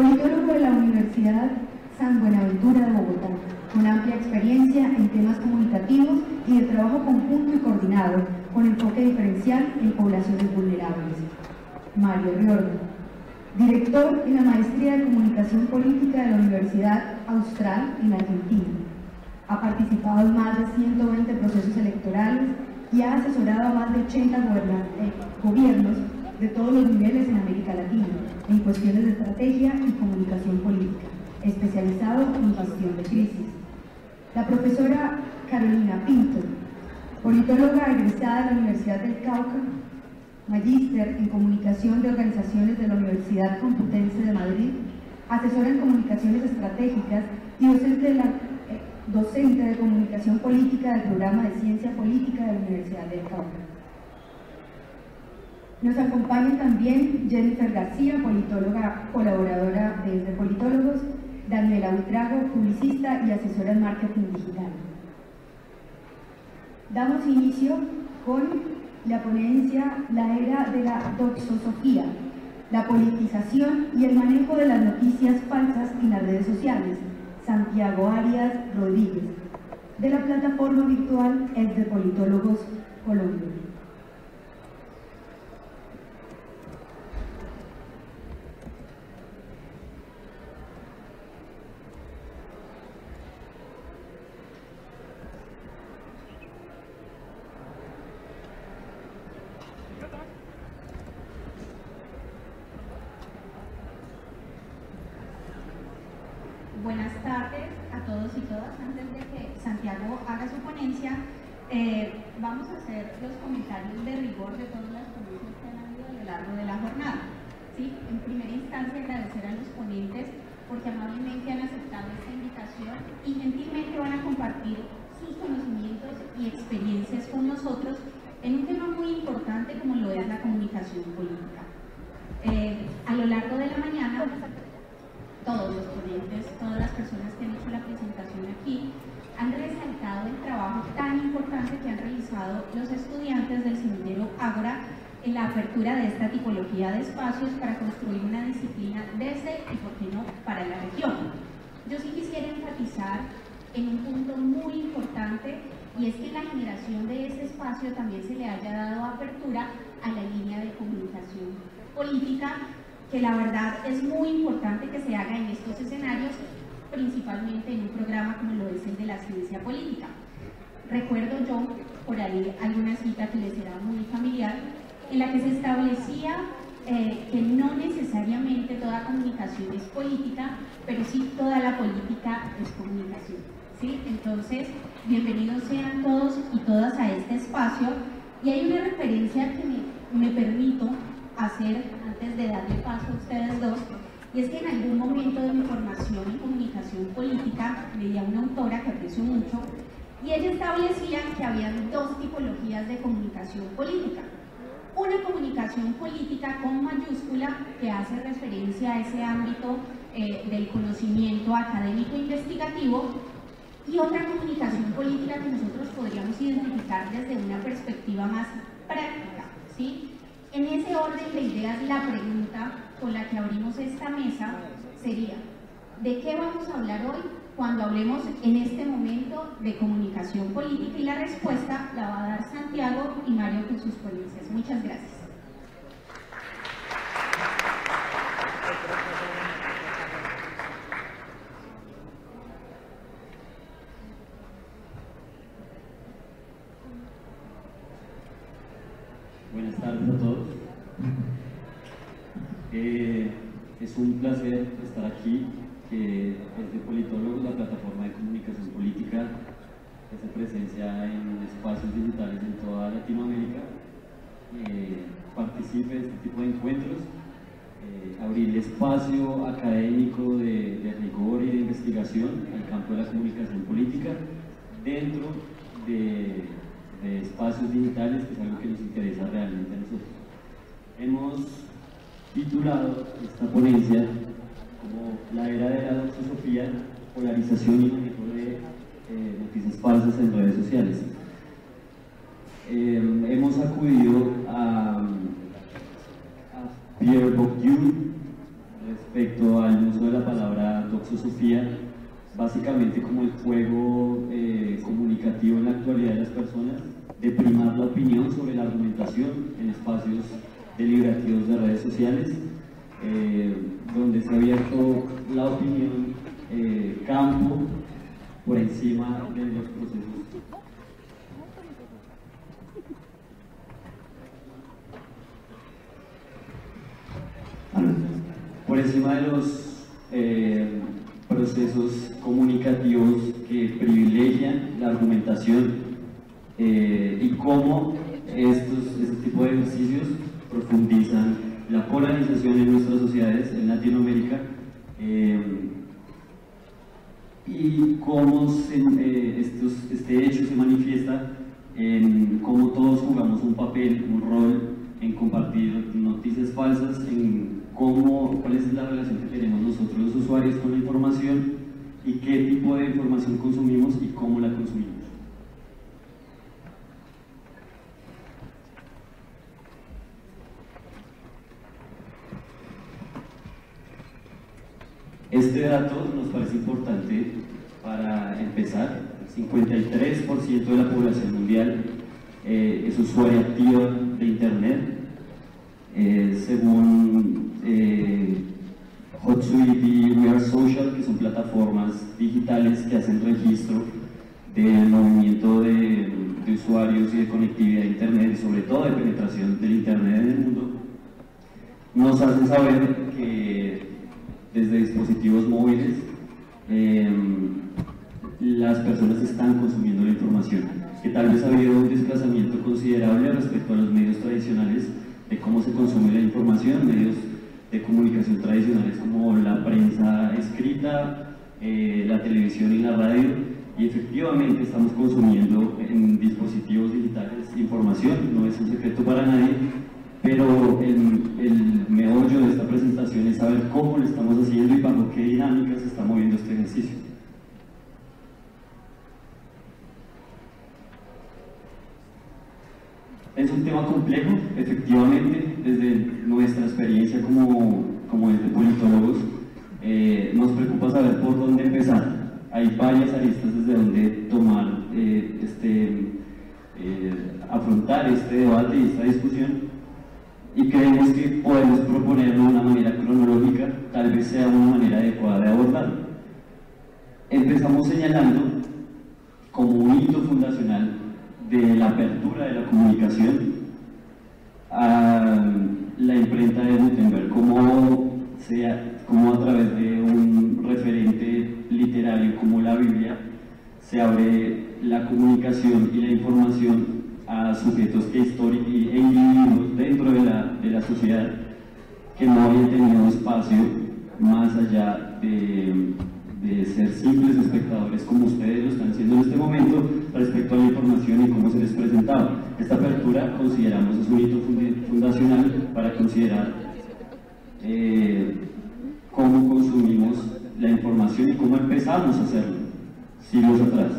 politólogo de la Universidad San Buenaventura de Bogotá, con amplia experiencia en temas comunicativos y de trabajo conjunto y coordinado, con enfoque diferencial en poblaciones vulnerables. Mario Riordan, director en la Maestría de Comunicación Política de la Universidad Austral en Argentina. Ha participado en más de 120 procesos electorales y ha asesorado a más de 80 gobiernos de todos los niveles en América Latina, en cuestiones de estrategia y comunicación política, especializado en gestión de crisis. La profesora Carolina Pinto, politóloga egresada de la Universidad del Cauca, magíster en comunicación de organizaciones de la Universidad Complutense de Madrid, asesora en comunicaciones estratégicas y docente de comunicación política del programa de ciencia política de la Universidad del Cauca. Nos acompaña también Jennifer García, politóloga colaboradora de Politólogos, Daniela Buitrago, publicista y asesora en marketing digital. Damos inicio con la ponencia La era de la doxosofía, la politización y el manejo de las noticias falsas en las redes sociales. Santiago Arias Rodríguez, de la plataforma virtual Es de Politólogos Colombia. Buenas tardes a todos y todas. Antes de que Santiago haga su ponencia, vamos a hacer los comentarios de rigor de todas las ponencias que han habido a lo largo de la jornada. ¿Sí? En primera instancia, agradecer a los ponentes porque amablemente han aceptado esta invitación y gentilmente van a compartir sus conocimientos y experiencias con nosotros en un tema muy importante como lo es la comunicación política. A lo largo de la mañana, todos los ponentes, todas las personas que han hecho la presentación aquí, han resaltado el trabajo tan importante que han realizado los estudiantes del Semillero Ágora en la apertura de esta tipología de espacios para construir una disciplina desde y, por qué no, para la región. Yo sí quisiera enfatizar en un punto muy importante, y es que en la generación de ese espacio también se le haya dado apertura a la línea de comunicación política, que la verdad es muy importante que se haga en estos escenarios, principalmente en un programa como lo es el de la ciencia política. Recuerdo yo por ahí alguna cita que les era muy familiar, en la que se establecía que no necesariamente toda comunicación es política, pero sí toda la política es comunicación. ¿Sí? Entonces, bienvenidos sean todos y todas a este espacio, y hay una referencia que me permito hacer antes de darle paso a ustedes dos, y es que en algún momento de mi formación en comunicación política leí a una autora que aprecio mucho, y ella establecía que habían dos tipologías de comunicación política. Una comunicación política con mayúscula, que hace referencia a ese ámbito del conocimiento académico e investigativo, y otra comunicación política que nosotros podríamos identificar desde una perspectiva más práctica, ¿sí? En ese orden de ideas, la pregunta con la que abrimos esta mesa sería: ¿de qué vamos a hablar hoy cuando hablemos en este momento de comunicación política? Y la respuesta la va a dar Santiago y Mario con sus ponencias. Muchas gracias. Buenas tardes a todos. Es un placer estar aquí, que es de Politólogos, la plataforma de comunicación política que hace presencia en espacios digitales en toda Latinoamérica. Participe de este tipo de encuentros, abrir espacio académico de rigor y de investigación al campo de la comunicación política dentro de espacios digitales, que es algo que nos interesa realmente a nosotros. Hemos titulado esta ponencia como La era de la doxosofía, polarización y manejo de noticias falsas en redes sociales. Hemos acudido a Pierre Bourdieu respecto al uso doxosofía, básicamente como el juego comunicativo en la actualidad de las personas, de primar la opinión sobre la argumentación en espacios deliberativos de redes sociales, donde se ha abierto la opinión campo por encima de los procesos. Por encima de los procesos comunicativos que privilegian la argumentación y cómo este tipo de ejercicios profundizan la polarización en nuestras sociedades en Latinoamérica y cómo este hecho se manifiesta en cómo todos jugamos un papel, un rol en compartir noticias falsas, en cuál es la relación que tenemos nosotros los usuarios con la información y qué tipo de información consumimos y cómo la consumimos. Este dato nos parece importante para empezar. 53% de la población mundial es usuaria activa de Internet. Según Hootsuite y We Are Social, que son plataformas digitales que hacen registro del movimiento de usuarios y de conectividad a Internet, y sobre todo de penetración del Internet en el mundo, nos hacen saber que desde dispositivos móviles las personas están consumiendo la información, que tal vez ha habido un desplazamiento considerable respecto a los medios tradicionales de cómo se consume la información, medios de comunicación tradicionales como la prensa escrita, la televisión y la radio, y efectivamente estamos consumiendo en dispositivos digitales información, no es un secreto para nadie, pero el meollo de esta presentación es saber cómo lo estamos haciendo y bajo qué dinámicas se está moviendo este ejercicio. Es un tema complejo, efectivamente, desde nuestra experiencia como desde politólogos, nos preocupa saber por dónde empezar. Hay varias aristas desde donde tomar, afrontar este debate y esta discusión, y creemos que podemos proponerlo de una manera cronológica, tal vez sea una manera adecuada de abordarlo. Empezamos señalando como un hito fundacional de la apertura de la comunicación a la imprenta de Gutenberg, como a través de un referente literario como la Biblia se abre la comunicación y la información a sujetos e individuos dentro de la sociedad que no habían tenido espacio más allá de ser simples espectadores como ustedes lo están haciendo en este momento respecto a la información y cómo se les presentaba. Esta apertura consideramos es un hito fundacional para considerar cómo consumimos la información y cómo empezamos a hacerlo siglos atrás.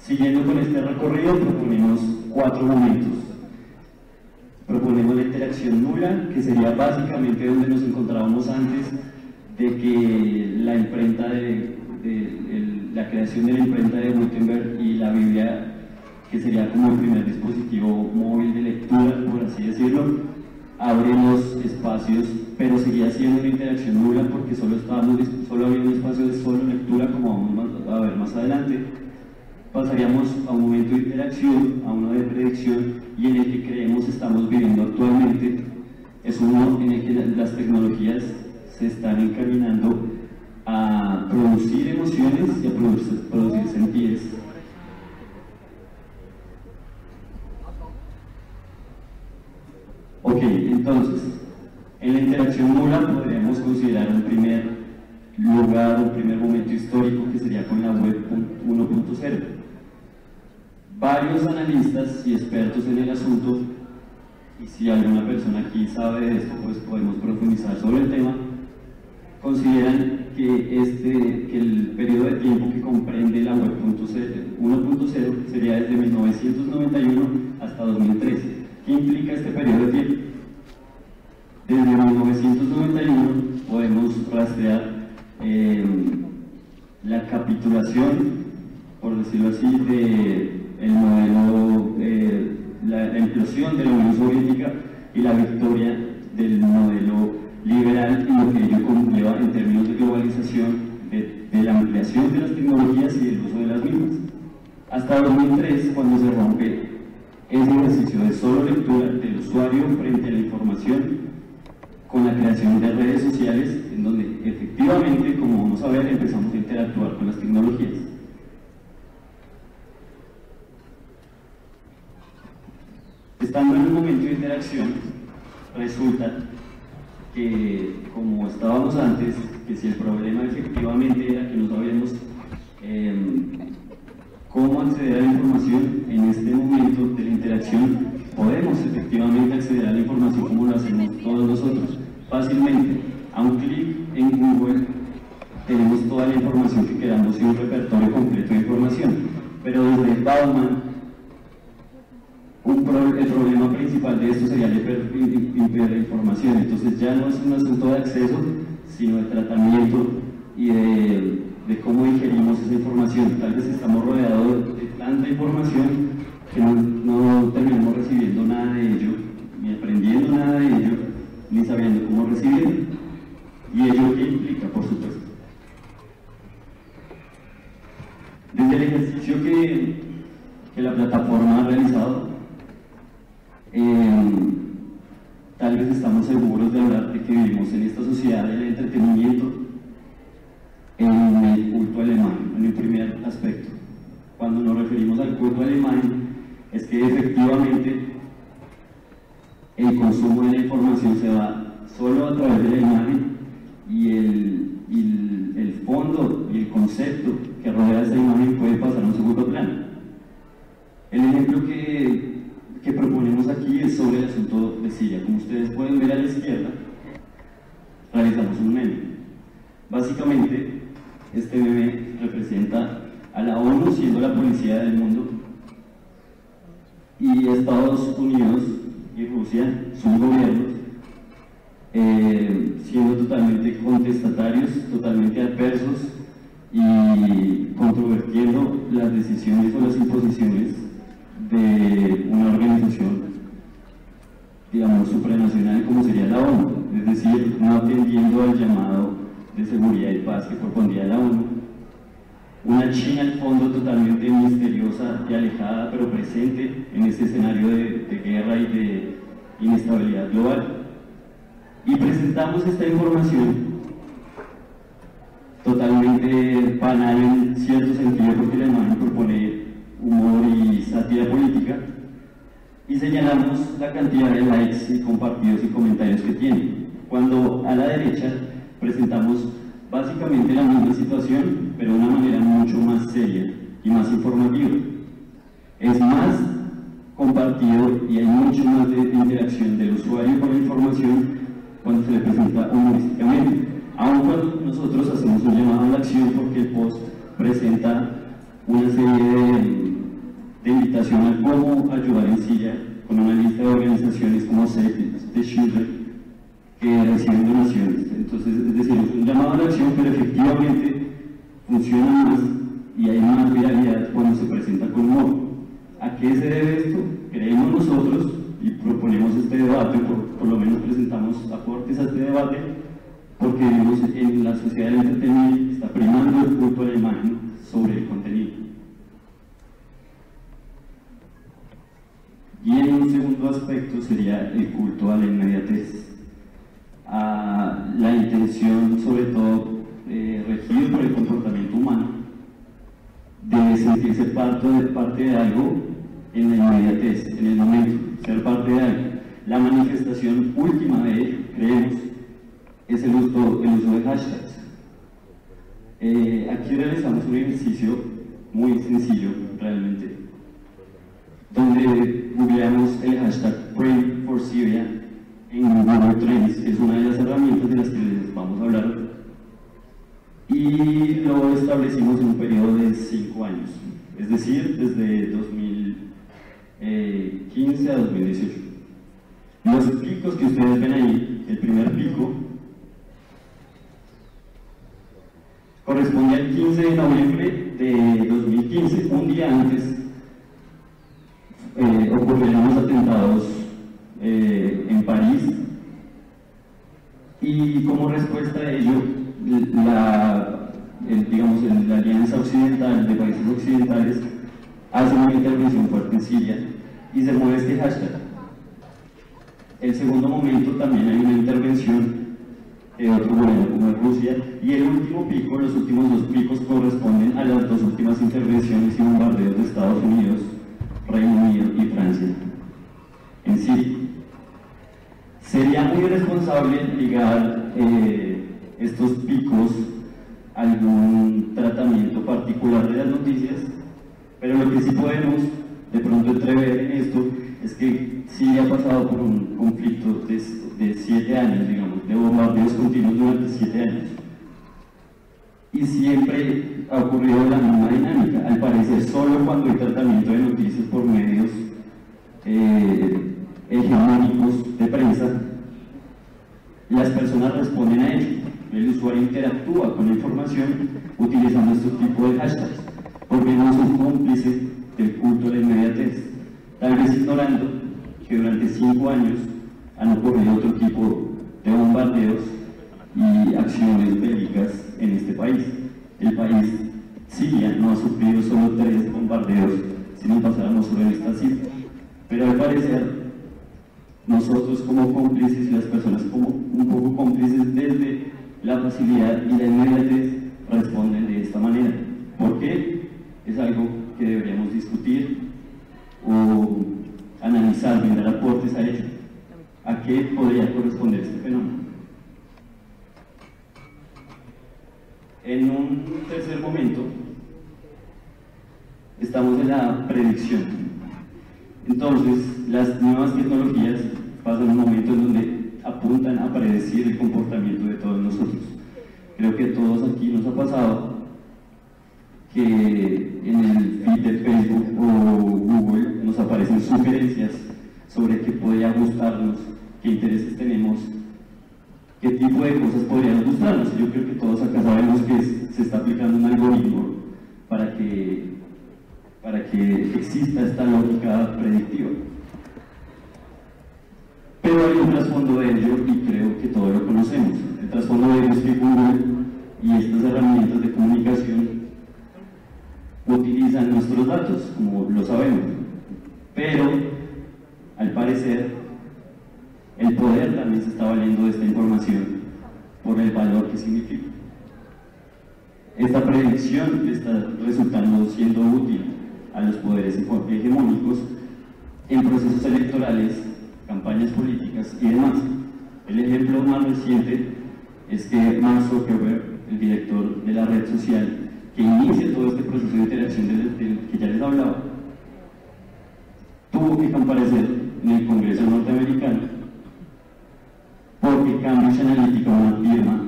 Siguiendo con este recorrido, proponemos 4 momentos. Proponemos la interacción nula, que sería básicamente donde nos encontrábamos antes de que la imprenta la creación de la imprenta de Gutenberg y la Biblia, que sería como el primer dispositivo móvil de lectura, por así decirlo, abre los espacios, pero seguía siendo una interacción nula porque solo había un espacio de solo lectura, como vamos a ver más adelante. Pasaríamos a un momento de interacción, a uno de predicción, y en el que creemos estamos viviendo actualmente. Es uno en el que las tecnologías se están encaminando a producir emociones y a producir sentidos. Ok, entonces, en la interacción nula podríamos considerar un primer lugar, un primer momento histórico que sería con la web 1.0. Varios analistas y expertos en el asunto, y si alguna persona aquí sabe de esto, pues podemos profundizar sobre el tema, consideran que el periodo de tiempo que comprende la web 1.0 sería desde 1991 hasta 2013. ¿Qué implica este periodo de tiempo? Desde 1991 rastrear la capitulación, por decirlo así, del modelo, la implosión de la Unión Soviética y la victoria del modelo liberal y lo que ello conlleva en términos de globalización, de la ampliación de las tecnologías y del uso de las mismas. Hasta 2003, cuando se rompe ese ejercicio de solo lectura del usuario frente a la información, con la creación de redes sociales, en donde efectivamente, como vamos a ver, empezamos a interactuar con las tecnologías. Estando en un momento de interacción, resulta que, como estábamos antes, que si el problema efectivamente era que no sabíamos cómo acceder a la información, en este momento de la interacción podemos efectivamente acceder a la información como lo hacemos todos nosotros, fácilmente. A un clic en Google tenemos toda la información que queramos y un repertorio completo de información, pero desde Bauman, el problema principal de esto sería la hiperinformación. Entonces ya no es un asunto de acceso, sino de tratamiento y de cómo ingerimos esa información. Tal vez estamos rodeados de tanta información que no terminamos recibiendo nada de ello, ni aprendiendo nada de ello, ni sabiendo cómo recibirlo. ¿Y ello qué implica, por supuesto? Desde el ejercicio que la plataforma ha realizado, tal vez estamos seguros de hablar de que vivimos en esta sociedad del entretenimiento, en el culto a la imagen, en el primer aspecto. Cuando nos referimos al culto a la imagen, es que efectivamente el consumo de la información se da solo a través de la imagen y el fondo y el concepto que rodea esa imagen puede pasar a un segundo plano. El ejemplo que proponemos aquí es sobre el asunto de Siria. Como ustedes pueden ver a la izquierda, realizamos un meme. Básicamente, este meme representa a la ONU siendo la policía del mundo y Estados Unidos y Rusia, sus gobiernos, siendo totalmente contestatarios, totalmente adversos y controvertiendo las decisiones o las imposiciones de una organización, digamos, supranacional como sería la ONU, es decir, no atendiendo al llamado de seguridad y paz que propondría la ONU. Una China al fondo totalmente misteriosa y alejada, pero presente en este escenario de guerra y de inestabilidad global. Y presentamos esta información totalmente banal en cierto sentido, porque la imagen propone humor y sátira política, y señalamos la cantidad de likes y compartidos y comentarios que tiene, cuando a la derecha presentamos básicamente la misma situación, pero de una manera mucho más seria y más informativa. Es más compartido y hay mucho más de interacción del usuario con la información cuando se le presenta humorísticamente, aun cuando nosotros hacemos un llamado a la acción, porque el post presenta una serie de invitación a cómo ayudar en Siria, con una lista de organizaciones como Save the Children que reciben donaciones. Entonces, es decir, es un llamado a la acción, pero efectivamente funciona más y hay más viralidad cuando se presenta con humor. ¿A qué se debe esto? Creemos nosotros, y proponemos este debate, por lo menos presentamos aportes a este debate, porque vivimos en la sociedad del entretenimiento, está primando el culto a la imagen sobre el contenido. Y en un segundo aspecto sería el culto a la inmediatez, a la intención, sobre todo regido por el comportamiento humano, de sentirse parte de algo en la inmediatez, en el momento, ser parte de algo. La manifestación última de ello, creemos, es el uso de hashtags. Aquí realizamos un ejercicio muy sencillo, realmente, donde googleamos el hashtag Pray for Syria en Google Trends, que es una de las herramientas de las que les vamos a hablar, y lo establecimos en un periodo de 5 años, es decir, desde 2015 a 2018. Los picos que ustedes ven ahí, el primer pico 15 de noviembre de 2015, un día antes, ocurrieron los atentados en París, y como respuesta a ello, la Alianza Occidental de Países Occidentales hace una intervención fuerte en Siria y se mueve este hashtag. El segundo momento también hay una intervención de otro gobierno como es Rusia, y el último pico, los últimos dos picos corresponden a las dos últimas intervenciones y bombardeos de Estados Unidos, Reino Unido y Francia en Siria. Sería muy irresponsable ligar estos picos a algún tratamiento particular de las noticias, pero lo que sí podemos de pronto entrever en esto es que Siria ha pasado por un conflicto de 7 años, digamos, de bombardeos continuos durante 7 años. Y siempre ha ocurrido la misma dinámica. Al parecer, solo cuando hay tratamiento de noticias por medios hegemónicos de prensa, las personas responden a ello. El usuario interactúa con la información utilizando este tipo de hashtags, porque no son cómplices del culto de la inmediatez, tal vez ignorando que durante 5 años han ocurrido otro tipo de bombardeos y acciones bélicas en este país. El país, Siria, no ha sufrido solo 3 bombardeos, si no pasáramos solo en esta cifra. Pero al parecer, nosotros como cómplices y las personas como un poco cómplices desde la facilidad y la inmediatez responden de esta manera. ¿Por qué? Es algo que deberíamos discutir o analizar, brindar aportes a ello. ¿A qué podría corresponder este fenómeno? En un tercer momento, estamos en la predicción. Entonces, las nuevas tecnologías pasan un momento en donde apuntan a predecir el comportamiento de todos nosotros. Creo que a todos aquí nos ha pasado que en el feed de Facebook o Google nos aparecen sugerencias sobre qué podría gustarnos, qué intereses tenemos, qué tipo de cosas podrían gustarnos. Yo creo que todos acá sabemos que se está aplicando un algoritmo para que exista esta lógica predictiva. Pero hay un trasfondo de ello y creo que todos lo conocemos. El trasfondo de ello es que Google y estas herramientas de comunicación utilizan nuestros datos, como lo sabemos. Pero, al parecer, el poder también se está valiendo de esta información por el valor que significa. Esta predicción está resultando siendo útil a los poderes hegemónicos en procesos electorales, campañas políticas y demás. El ejemplo más reciente es que Mark Zuckerberg, el director de la red social que inicia todo este proceso de interacción del que ya les hablaba, tuvo que comparecer en el Congreso norteamericano porque Cambridge Analytica, una firma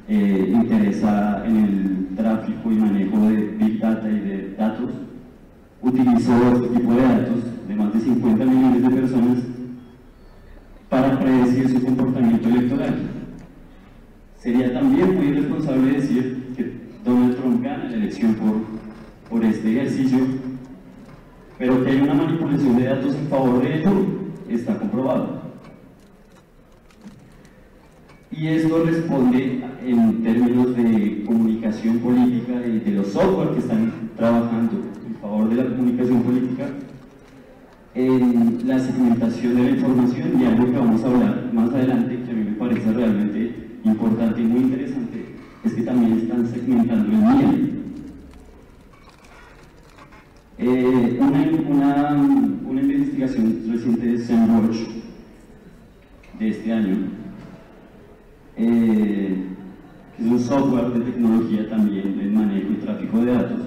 interesada en el tráfico y manejo de Big Data y de datos, utilizó este tipo de datos de más de 50 millones de personas para predecir su comportamiento electoral. Sería también muy irresponsable decir que Donald Trump gana la elección por este ejercicio, pero que hay una manipulación de datos en favor de ello está comprobado. Y esto responde en términos de comunicación política y de los software que están trabajando en favor de la comunicación política, en la segmentación de la información, y algo que vamos a hablar más adelante, que a mí me parece realmente importante y muy interesante, es que también están segmentando el miedo. Una investigación reciente de SEMrush de este año, que es un software de tecnología también de manejo y tráfico de datos,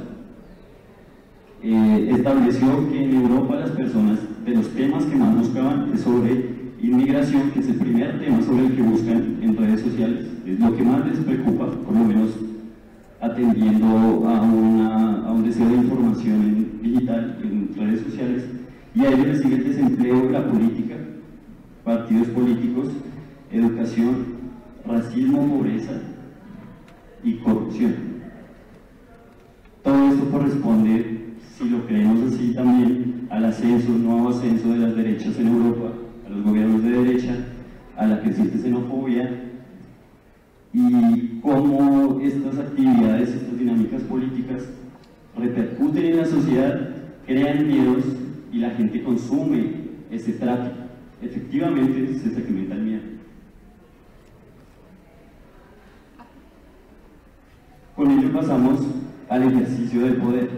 estableció que en Europa las personas, de los temas que más buscaban es sobre inmigración, que es el primer tema sobre el que buscan en redes sociales, es lo que más les preocupa, por lo menos atendiendo a un deseo de información digital en redes sociales, y a ello le sigue el desempleo, la política, partidos políticos, educación, racismo, pobreza y corrupción. todo esto corresponde, si lo creemos así, también al ascenso, nuevo ascenso de las derechas en Europa, a los gobiernos de derecha, a la que existe xenofobia, y cómo estas actividades, estas dinámicas políticas repercuten en la sociedad, crean miedos y la gente consume ese tráfico. Efectivamente se segmenta el miedo. Con ello pasamos al ejercicio del poder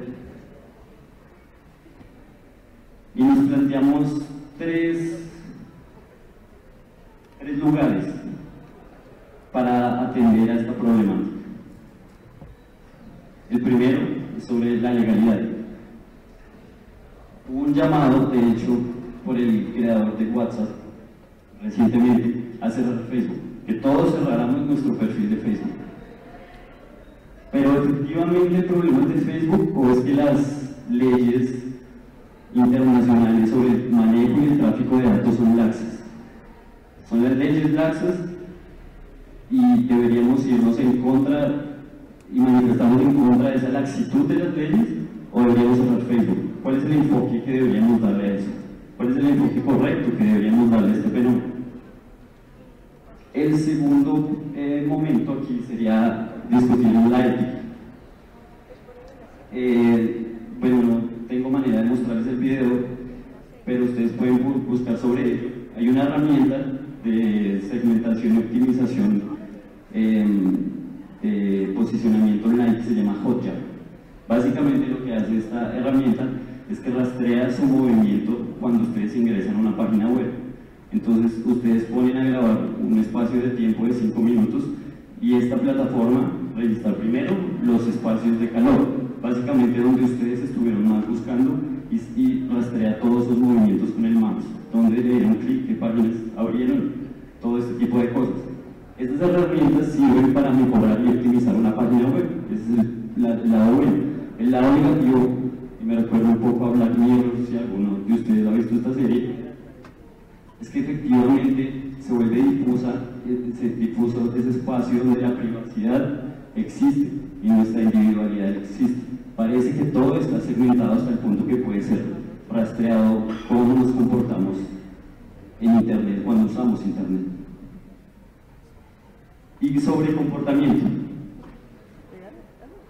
y nos planteamos tres lugares para atender a esta problemática. El primero es sobre la legalidad. Hubo un llamado, de hecho, por el creador de WhatsApp recientemente a cerrar Facebook, que todos cerráramos nuestro perfil de Facebook. Pero efectivamente el problema es de Facebook, o es que las leyes internacionales sobre el manejo y el tráfico de datos son laxas. Son las leyes laxas y deberíamos irnos en contra y manifestarnos en contra de esa laxitud de las leyes, o deberíamos cerrar Facebook. ¿Cuál es el enfoque que deberíamos darle a eso? ¿Cuál es el enfoque correcto que deberíamos darle a este fenómeno? El segundo momento aquí sería discutir la ética. Bueno, no tengo manera de mostrarles el video, pero ustedes pueden buscar sobre ello. Hay una herramienta de segmentación y optimización de posicionamiento online que se llama Hotjar. Básicamente lo que hace esta herramienta es que rastrea su movimiento cuando ustedes ingresan a una página web. Entonces ustedes ponen a grabar un espacio de tiempo de 5 minutos y esta plataforma registra primero los espacios de calor, básicamente donde ustedes estuvieron más buscando, y rastrea todos sus movimientos con el mouse, donde le dieron clic, qué páginas abrieron, todo este tipo de cosas. Estas herramientas sirven para mejorar y optimizar una página web. Ese es el lado bueno. El lado negativo, y me recuerda un poco a Black Mirror, si alguno de ustedes ha visto esta serie, es que efectivamente se vuelve difuso ese espacio donde la privacidad existe y nuestra individualidad existe. Parece que todo está segmentado hasta el punto que puede ser rastreado cómo nos comportamos en Internet, cuando usamos Internet. Y sobre comportamiento,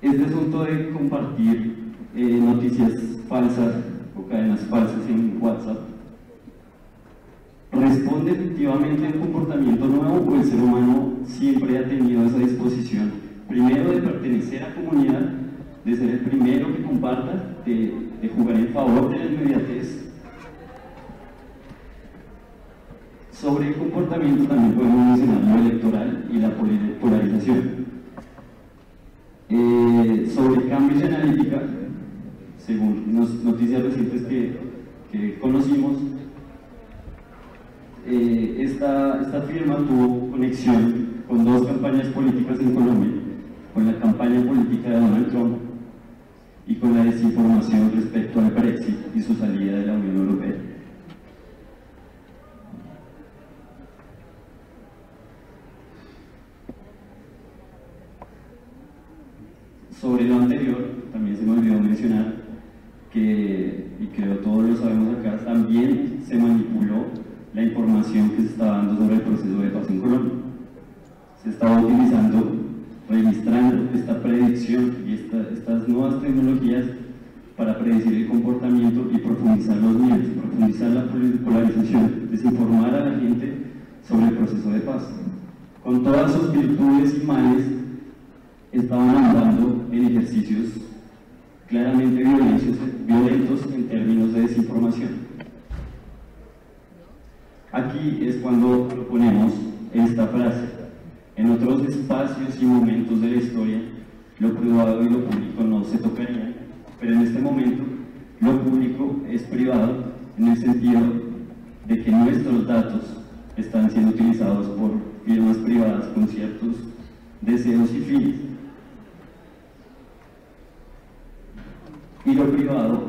este asunto de compartir noticias falsas o cadenas falsas en WhatsApp, ¿responde efectivamente a un comportamiento nuevo, o el ser humano siempre ha tenido esa disposición, primero de pertenecer a comunidad, de ser el primero que comparta, de jugar en favor de la inmediatez? Sobre el comportamiento también podemos mencionar lo electoral y la polarización. Sobre cambios en analítica, según noticias recientes que conocimos, esta firma tuvo conexión con dos campañas políticas en Colombia, con la campaña política de Donald Trump y con la desinformación respecto al Brexit y su salida de la Unión Europea. Sobre lo anterior, también se me olvidó mencionar que, y creo todos lo sabemos acá, también se manipuló la información que se estaba dando sobre el proceso de paz en Colombia. Se estaba utilizando, registrando esta predicción y estas nuevas tecnologías para predecir el comportamiento y profundizar los miedos, profundizar la polarización, desinformar a la gente sobre el proceso de paz. Con todas sus virtudes y males, estaban andando en ejercicios claramente violentos en términos de desinformación. Aquí es cuando proponemos esta frase: en otros espacios y momentos de la historia, lo privado y lo público no se tocarían, pero en este momento lo público es privado, en el sentido de que nuestros datos están siendo utilizados por firmas privadas con ciertos deseos y fines. Y lo privado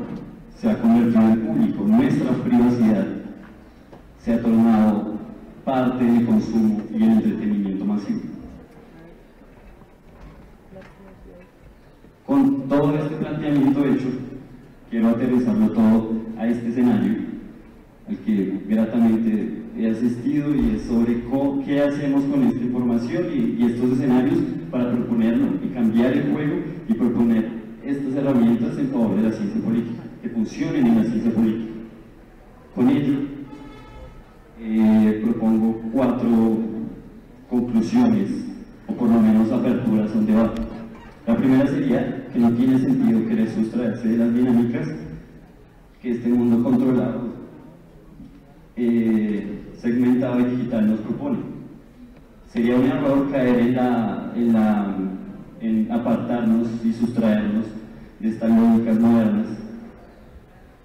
se ha convertido en público. Nuestra privacidad se ha tornado parte del consumo y el entretenimiento masivo. Con todo este planteamiento planteamiento hecho, quiero aterrizarlo todo a este escenario al que gratamente he asistido, y es sobre qué hacemos con esta información y estos escenarios para proponerlo y cambiar el juego y proponer estas herramientas en favor de la ciencia política, que funcionen en la ciencia política. Con ello, propongo 4 conclusiones, o por lo menos aperturas a un debate. La primera sería que no tiene sentido querer sustraerse de las dinámicas que este mundo controlado, segmentado y digital nos propone. Sería un error caer en apartarnos y sustraernos de estas lógicas modernas,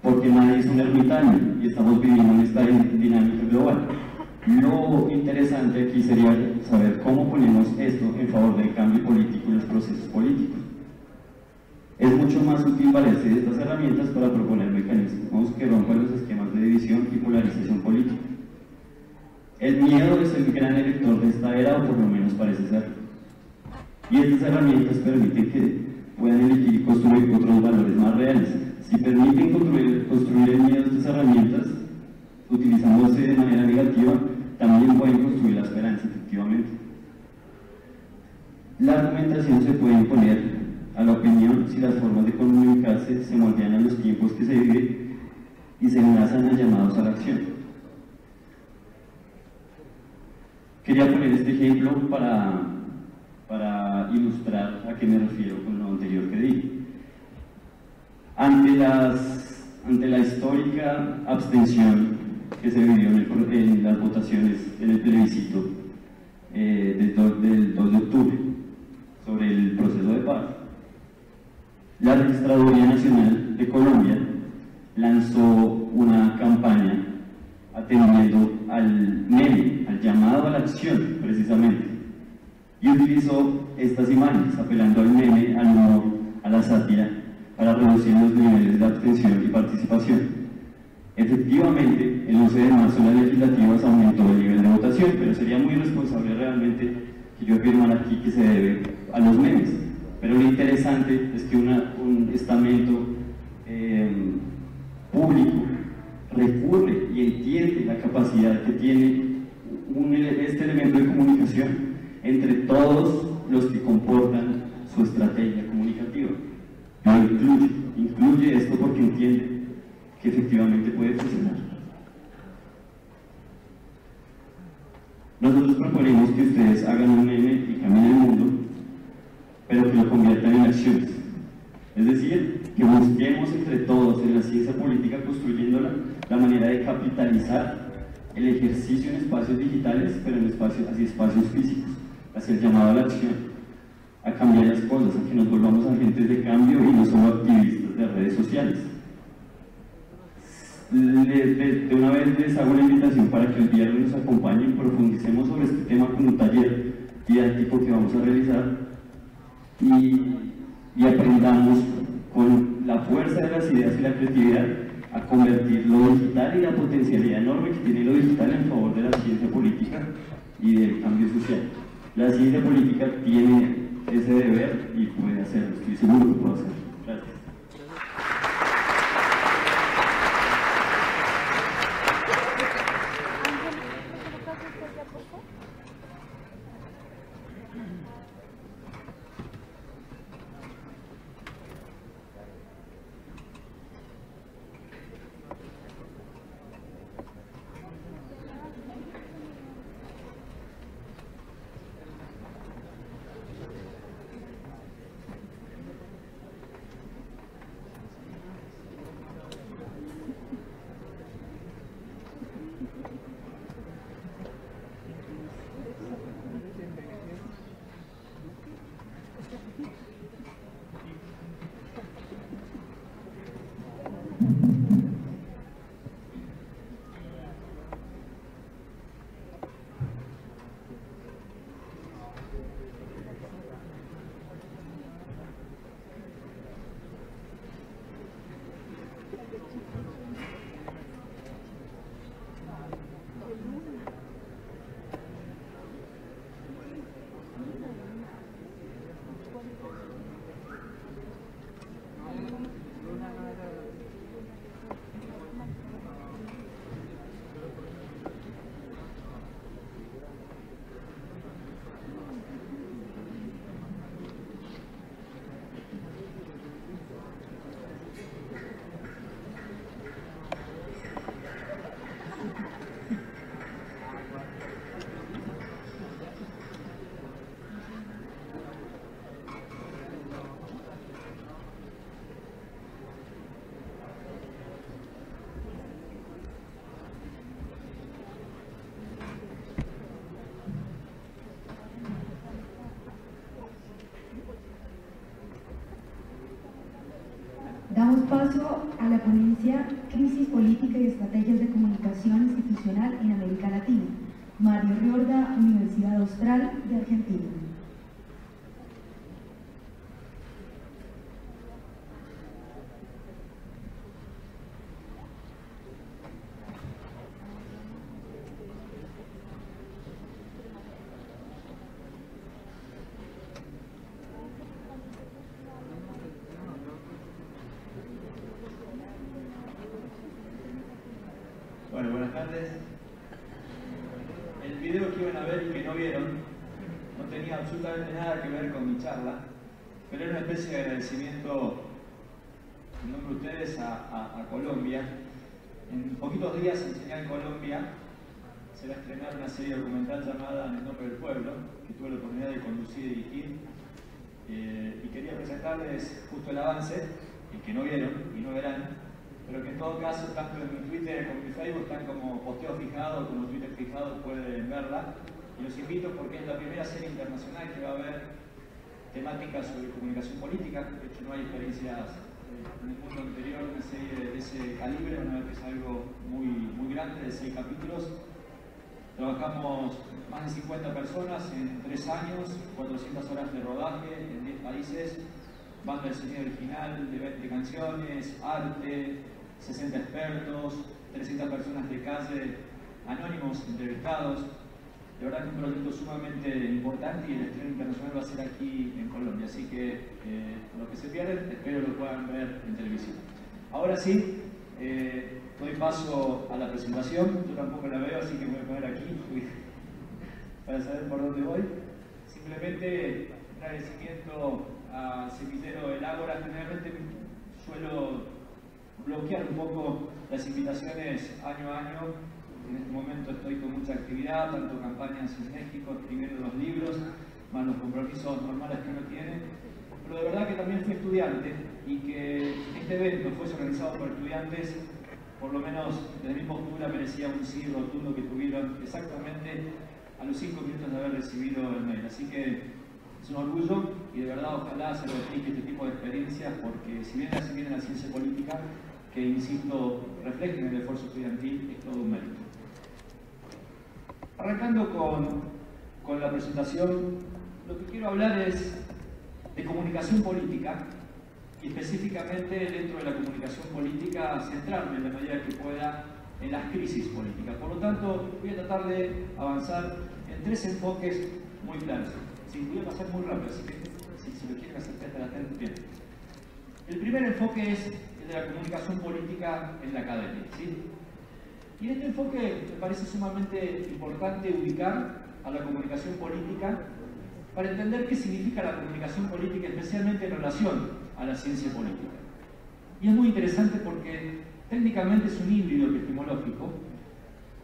porque nadie es un ermitaño y estamos viviendo en esta dinámica global. Lo interesante aquí sería saber cómo ponemos esto en favor del cambio político y los procesos políticos. Es mucho más útil valerse de estas herramientas para proponer mecanismos que rompan los esquemas de división y polarización política. El miedo es el gran elector de esta era, o por lo menos parece ser. Y estas herramientas permiten que puedan elegir y construir otros valores más reales. Si permiten construir el miedo de estas herramientas, utilizándose de manera negativa, también pueden construir la esperanza, efectivamente. La argumentación se puede imponer a la opinión si las formas de comunicarse se moldean a los tiempos que se viven y se enlazan a llamados a la acción. Quería poner este ejemplo para ilustrar a qué me refiero con lo anterior que dije. Ante la histórica abstención que se vivió en las votaciones en el plebiscito del 2 de octubre sobre el proceso de paz, la Registraduría Nacional de Colombia lanzó una campaña atendiendo al meme, al llamado a la acción, precisamente, y utilizó estas imágenes, apelando al meme, al humor, a la sátira, para reducir los niveles de abstención y participación. Efectivamente, el 11 de marzo las legislativas aumentó el nivel de votación, pero sería muy irresponsable realmente que yo afirmara aquí que se debe a los memes. Pero lo interesante es que un estamento público recurre y entiende la capacidad que tiene este elemento de comunicación entre todos los que comportan su estrategia comunicativa. Lo incluye esto porque entiende que efectivamente puede funcionar. Nosotros proponemos que ustedes hagan un meme y caminen el mundo, pero que lo conviertan en acciones. Es decir, que busquemos entre todos en la ciencia política, construyendo la manera de capitalizar el ejercicio en espacios digitales, pero en espacios físicos, hacia el llamado a la acción, a cambiar las cosas, a que nos volvamos agentes de cambio y no solo activistas de redes sociales. De una vez les hago la invitación para que el viernes nos acompañen, profundicemos sobre este tema con un taller didáctico que vamos a realizar y aprendamos con la fuerza de las ideas y la creatividad a convertir lo digital y la potencialidad enorme que tiene lo digital en favor de la ciencia política y del cambio social. La ciencia política tiene ese deber y puede hacerlo, estoy seguro que puede hacerlo. Gracias. paso a la ponencia Crisis Política y Estrategias de Comunicación Institucional en América Latina. Mario Riorda, Universidad Austral de Argentina. Bueno, buenas tardes. El video que iban a ver y que no vieron no tenía absolutamente nada que ver con mi charla, pero era una especie de agradecimiento en nombre de ustedes a Colombia. En poquitos días en Señal Colombia se va a estrenar una serie documental llamada En el nombre del pueblo, que tuve la oportunidad de conducir y dirigir, y quería presentarles justo el avance, el que no vieron y no verán, pero que en todo caso, tanto en mi Twitter como en mi Facebook están como posteo fijado, como Twitter fijado, pueden verla. Y los invito porque es la primera serie internacional que va a haber temáticas sobre comunicación política. De hecho, no hay experiencias en el mundo anterior de una serie de ese calibre, una vez que es algo muy grande, de 6 capítulos. Trabajamos más de 50 personas en 3 años, 400 horas de rodaje en 10 países, banda de sonido original de 20 canciones, arte, 60 expertos, 300 personas de calle, anónimos entrevistados. De verdad que es un proyecto sumamente importante y el estreno internacional va a ser aquí en Colombia, así que los que se pierden, espero lo puedan ver en televisión. Ahora sí, doy paso a la presentación. Yo tampoco la veo, así que me voy a poner aquí para saber por dónde voy. Simplemente un agradecimiento a Semillero del Ágora. Generalmente suelo bloquear un poco las invitaciones año a año. En este momento estoy con mucha actividad, tanto campañas en México, escribiendo los libros, más los compromisos normales que uno tiene. Pero de verdad que también fui estudiante y que este evento fuese organizado por estudiantes, por lo menos desde mi postura merecía un sí rotundo que tuvieron exactamente a los 5 minutos de haber recibido el mail. Así que es un orgullo y de verdad ojalá se replique este tipo de experiencias, porque si bien así viene la ciencia política, que insisto, reflejen el esfuerzo estudiantil, es todo un mérito. Arrancando con la presentación, lo que quiero hablar es de comunicación política y específicamente dentro de la comunicación política centrarme en la medida que pueda en las crisis políticas. Por lo tanto, voy a tratar de avanzar en 3 enfoques muy claros. Sí, voy a pasar muy rápido, así que si lo quieren acercar hasta la gente, bien. El primer enfoque es el de la comunicación política en la academia, ¿sí? Y en este enfoque me parece sumamente importante ubicar a la comunicación política para entender qué significa la comunicación política, especialmente en relación a la ciencia política. Y es muy interesante porque técnicamente es un híbrido epistemológico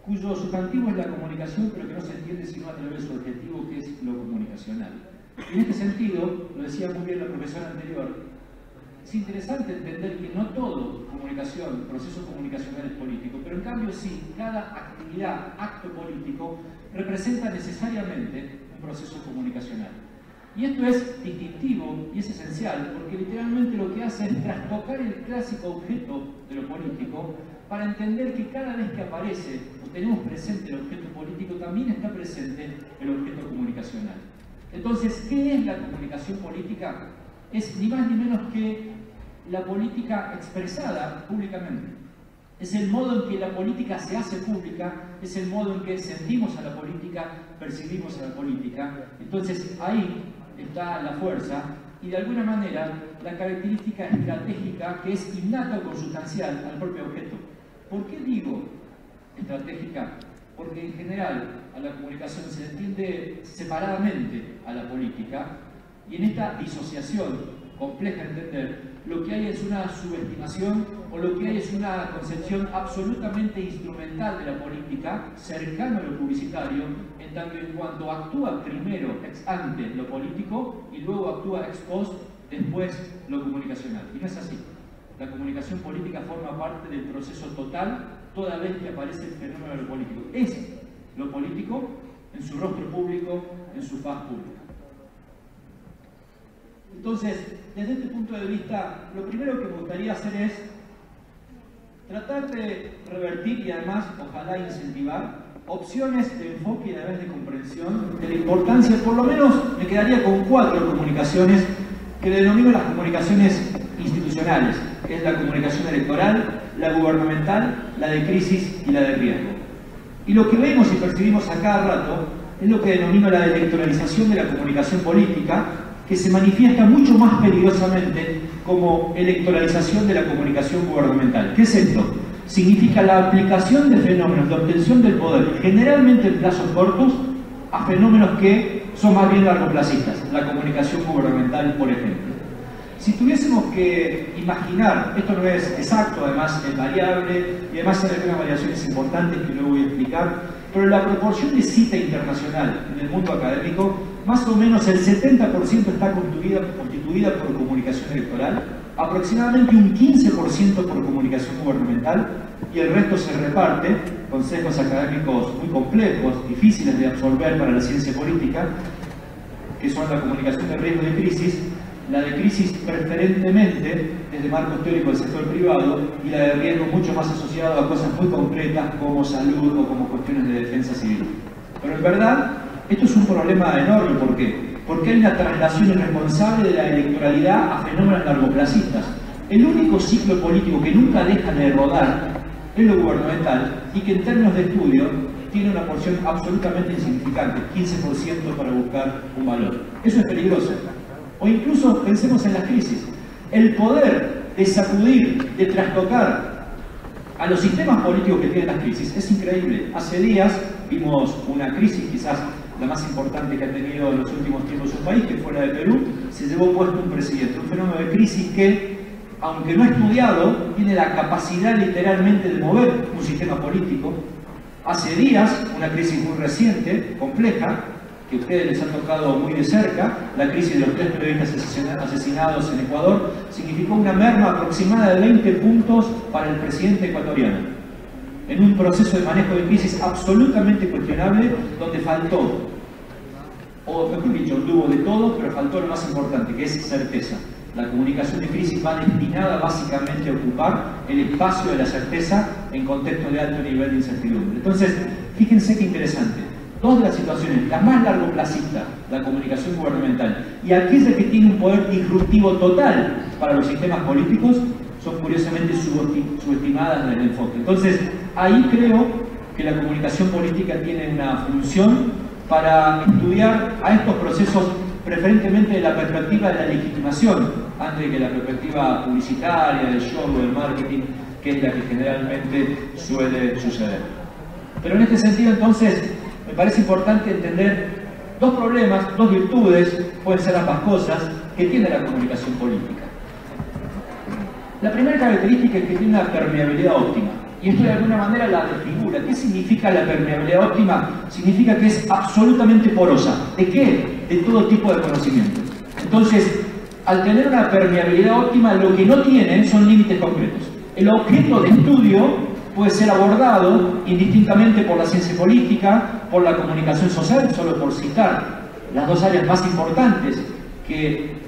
cuyo sustantivo es la comunicación, pero que no se entiende sino a través de su objetivo, que es lo comunicacional. Y en este sentido, lo decía muy bien la profesora anterior, es interesante entender que no todo comunicación, proceso comunicacional es político, pero en cambio sí, cada actividad, acto político, representa necesariamente un proceso comunicacional. Y esto es distintivo y es esencial, porque literalmente lo que hace es trastocar el clásico objeto de lo político para entender que cada vez que aparece o tenemos presente el objeto político, también está presente el objeto comunicacional. Entonces, ¿qué es la comunicación política? Es ni más ni menos que la política expresada públicamente. Es el modo en que la política se hace pública, es el modo en que sentimos a la política, percibimos a la política. Entonces ahí está la fuerza y de alguna manera la característica estratégica que es innata o consustancial al propio objeto. ¿Por qué digo estratégica? Porque en general a la comunicación se entiende separadamente a la política, y en esta disociación compleja de entender, lo que hay es una subestimación o lo que hay es una concepción absolutamente instrumental de la política, cercano a lo publicitario, en tanto en cuanto actúa primero ex ante lo político y luego actúa ex post después lo comunicacional. Y no es así. La comunicación política forma parte del proceso total toda vez que aparece el fenómeno de lo político. Es lo político en su rostro público, en su faz pública. Entonces, desde este punto de vista, lo primero que me gustaría hacer es tratar de revertir y además, ojalá, incentivar opciones de enfoque y a la vez de comprensión de la importancia, por lo menos me quedaría con 4 comunicaciones que denomino las comunicaciones institucionales, que es la comunicación electoral, la gubernamental, la de crisis y la de riesgo. Y lo que vemos y percibimos a cada rato es lo que denomino la electoralización de la comunicación política, que se manifiesta mucho más peligrosamente como electoralización de la comunicación gubernamental. ¿Qué es esto? Significa la aplicación de fenómenos de obtención del poder, generalmente en plazos cortos, a fenómenos que son más bien largoplacistas, la comunicación gubernamental, por ejemplo. Si tuviésemos que imaginar, esto no es exacto, además es variable, y además hay algunas variaciones importantes que luego voy a explicar, pero la proporción de cita internacional en el mundo académico, más o menos el 70% está constituida por comunicación electoral, aproximadamente un 15% por comunicación gubernamental, y el resto se reparte, conceptos académicos muy complejos, difíciles de absorber para la ciencia política, que son la comunicación de riesgo y de crisis, la de crisis preferentemente desde marcos teóricos del sector privado y la de riesgo mucho más asociado a cosas muy concretas como salud o como cuestiones de defensa civil. Pero en verdad, esto es un problema enorme. ¿Por qué? Porque hay una traslación irresponsable de la electoralidad a fenómenos largoplacistas. El único ciclo político que nunca deja de rodar es lo gubernamental y que en términos de estudio tiene una porción absolutamente insignificante, 15% para buscar un valor. Eso es peligroso. O incluso pensemos en las crisis. El poder de sacudir, de trastocar a los sistemas políticos que tienen las crisis es increíble. Hace días vimos una crisis, quizás la más importante que ha tenido en los últimos tiempos un país, que fue la de Perú. Se llevó puesto un presidente, un fenómeno de crisis que, aunque no estudiado, tiene la capacidad literalmente de mover un sistema político. Hace días, una crisis muy reciente, compleja, que a ustedes les ha tocado muy de cerca, la crisis de los 3 periodistas asesinados en Ecuador, significó una merma aproximada de 20 puntos para el presidente ecuatoriano, en un proceso de manejo de crisis absolutamente cuestionable, donde faltó, o mejor dicho, hubo de todo, pero faltó lo más importante, que es certeza. La comunicación de crisis va destinada básicamente a ocupar el espacio de la certeza en contexto de alto nivel de incertidumbre. Entonces, fíjense qué interesante. 2 de las situaciones, la más largoplacista, la comunicación gubernamental, y aquella que tiene un poder disruptivo total para los sistemas políticos, son curiosamente subestimadas desde el enfoque. Entonces, ahí creo que la comunicación política tiene una función para estudiar a estos procesos preferentemente de la perspectiva de la legitimación, antes que la perspectiva publicitaria, del show, del marketing, que es la que generalmente suele suceder. Pero en este sentido, entonces, me parece importante entender 2 problemas, 2 virtudes, pueden ser ambas cosas, que tiene la comunicación política. La primera característica es que tiene una permeabilidad óptima. Y esto de alguna manera la desfigura. ¿Qué significa la permeabilidad óptima? Significa que es absolutamente porosa. ¿De qué? De todo tipo de conocimiento. Entonces, al tener una permeabilidad óptima, lo que no tiene son límites concretos. El objeto de estudio puede ser abordado indistintamente por la ciencia política, por la comunicación social, solo por citar las 2 áreas más importantes que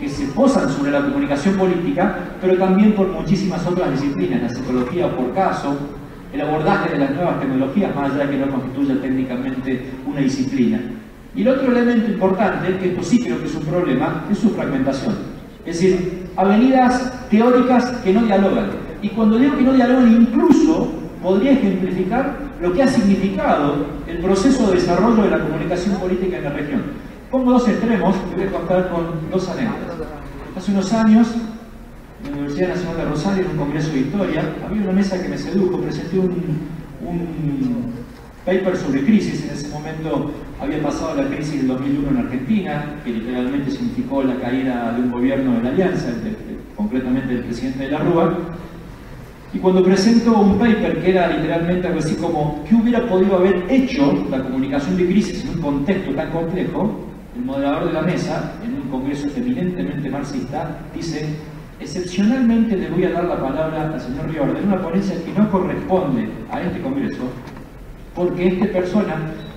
se posan sobre la comunicación política, pero también por muchísimas otras disciplinas, la psicología por caso, el abordaje de las nuevas tecnologías, más allá de que no constituya técnicamente una disciplina. Y el otro elemento importante, que esto sí creo que es un problema, es su fragmentación. Es decir, avenidas teóricas que no dialogan. Y cuando digo que no dialogan, incluso podría ejemplificar lo que ha significado el proceso de desarrollo de la comunicación política en la región. Pongo 2 extremos que voy a contar con 2 anécdotas. Hace unos años, en la Universidad Nacional de Rosario, en un congreso de historia, había una mesa que me sedujo, presenté un paper sobre crisis. En ese momento había pasado la crisis del 2001 en Argentina, que literalmente significó la caída de un gobierno de la Alianza, concretamente del presidente de la Rúa. Y cuando presento un paper que era literalmente algo así como ¿qué hubiera podido haber hecho la comunicación de crisis en un contexto tan complejo?, el moderador de la mesa, en un congreso eminentemente marxista, dice: excepcionalmente le voy a dar la palabra al señor Riordan en una ponencia que no corresponde a este congreso, porque esta persona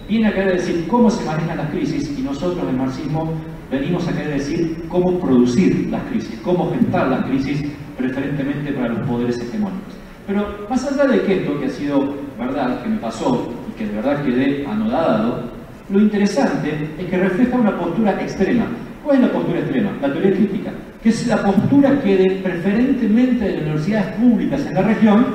viene a querer decir cómo se manejan las crisis, y nosotros, el marxismo, venimos a querer decir cómo producir las crisis, cómo gestar las crisis, preferentemente para los poderes hegemónicos. Pero más allá de que esto, que ha sido verdad, que me pasó y que de verdad quedé anodado, lo interesante es que refleja una postura extrema. ¿Cuál es la postura extrema? La teoría crítica, que es la postura que preferentemente de las universidades públicas en la región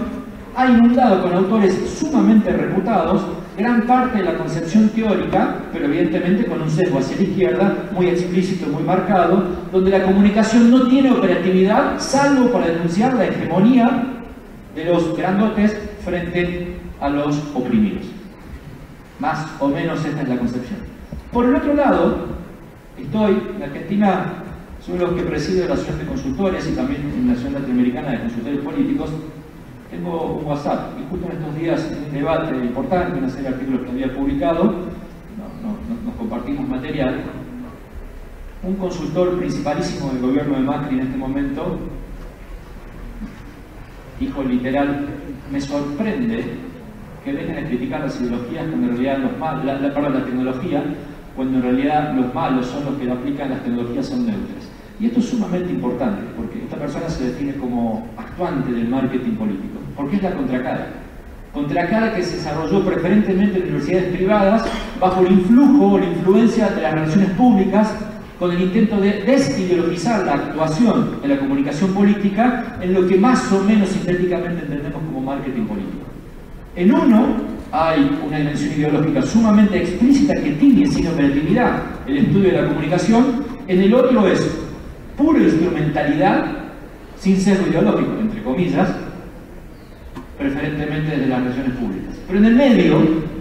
ha inundado con autores sumamente reputados gran parte de la concepción teórica, pero evidentemente con un sesgo hacia la izquierda muy explícito, muy marcado, donde la comunicación no tiene operatividad salvo para denunciar la hegemonía de los grandotes frente a los oprimidos. Más o menos esta es la concepción. Por el otro lado, en Argentina, soy los que presido la Asociación de Consultores y también en la Asociación Latinoamericana de Consultores Políticos. Tengo un WhatsApp y justo en estos días en un debate importante, una serie de artículos que había publicado, nos compartimos material. Un consultor principalísimo del gobierno de Macri en este momento dijo literal: me sorprende que dejen de criticar las ideologías cuando en realidad la tecnología, cuando en realidad los malos son los que la aplican, las tecnologías son neutras. Y esto es sumamente importante, porque esta persona se define como actuante del marketing político, porque es la contracara que se desarrolló preferentemente en universidades privadas bajo el influjo o la influencia de las relaciones públicas, con el intento de desideologizar la actuación de la comunicación política en lo que más o menos sintéticamente entendemos como marketing político. En uno hay una dimensión ideológica sumamente explícita que tiene sin operatividad el estudio de la comunicación, en el otro es pura instrumentalidad sin sesgo ideológico, entre comillas, preferentemente desde las relaciones públicas. Pero en el medio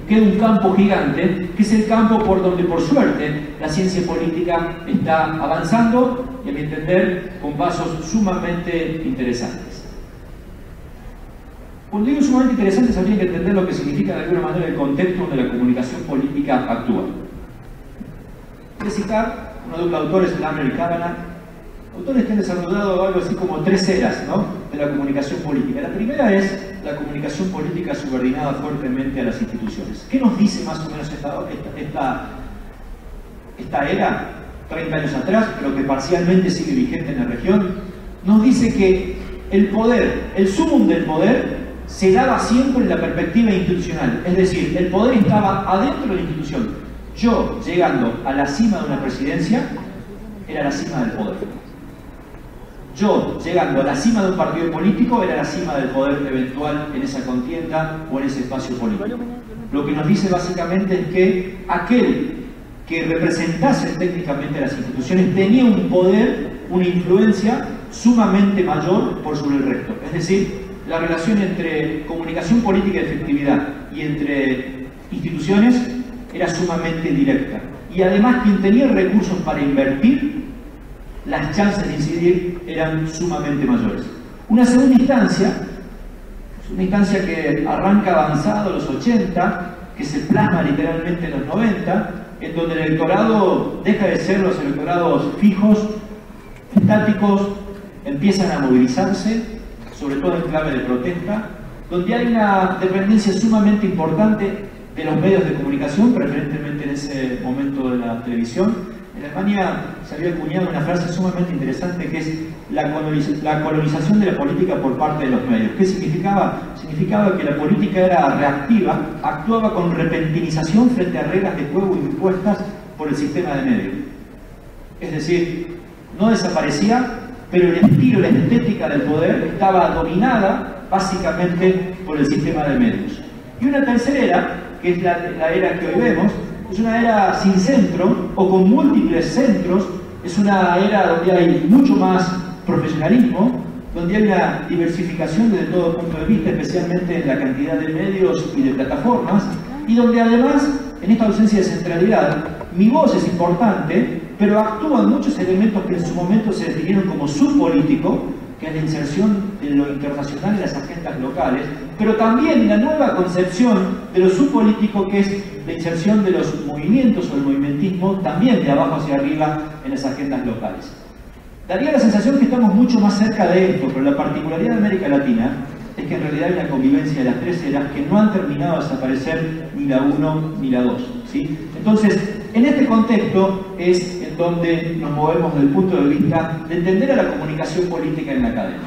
queda un campo gigante, que es el campo por donde, por suerte, la ciencia política está avanzando, y a mi entender, con pasos sumamente interesantes. Cuando digo sumamente interesantes, habría que entender lo que significa de alguna manera el contexto donde la comunicación política actúa. Voy a citar una dupla de autores, Lammer y Kavanagh, autores que han desarrollado algo así como 3 eras, ¿no?, de la comunicación política. La primera es la comunicación política subordinada fuertemente a las instituciones. ¿Qué nos dice más o menos esta era, 30 años atrás, pero que parcialmente sigue vigente en la región? Nos dice que el poder, el sumum del poder, se daba siempre en la perspectiva institucional. Es decir, el poder estaba adentro de la institución. Yo, llegando a la cima de una presidencia, era la cima del poder. Yo, llegando a la cima de un partido político, era la cima del poder eventual en esa contienda o en ese espacio político. Lo que nos dice básicamente es que aquel que representase técnicamente a las instituciones tenía un poder, una influencia sumamente mayor por sobre el resto. Es decir, la relación entre comunicación política y efectividad y entre instituciones era sumamente directa. Y además, quien tenía recursos para invertir, las chances de incidir eran sumamente mayores. Una segunda instancia, una instancia que arranca avanzado en los 80, que se plasma literalmente en los 90, en donde el electorado deja de ser los electorados fijos, estáticos, empiezan a movilizarse, sobre todo en clave de protesta, donde hay una dependencia sumamente importante de los medios de comunicación, preferentemente en ese momento de la televisión. En Alemania se había acuñado una frase sumamente interesante que es la colonización de la política por parte de los medios. ¿Qué significaba? Significaba que la política era reactiva, actuaba con repentinización frente a reglas de juego impuestas por el sistema de medios. Es decir, no desaparecía, pero el estilo, la estética del poder estaba dominada básicamente por el sistema de medios. Y una tercera era, que es la era que hoy vemos, es una era sin centro o con múltiples centros, es una era donde hay mucho más profesionalismo, donde hay una diversificación desde todo punto de vista, especialmente en la cantidad de medios y de plataformas, y donde además, en esta ausencia de centralidad, mi voz es importante, pero actúan muchos elementos que en su momento se definieron como subpolítico, que es la inserción de lo internacional en las agendas locales, pero también la nueva concepción de lo subpolítico, que es la inserción de los movimientos o el movimentismo, también de abajo hacia arriba en las agendas locales. Daría la sensación que estamos mucho más cerca de esto, pero la particularidad de América Latina es que en realidad hay una convivencia de las 3 eras que no han terminado de desaparecer ni la 1 ni la 2, ¿sí? Entonces, en este contexto es en donde nos movemos desde el punto de vista de entender a la comunicación política en la academia.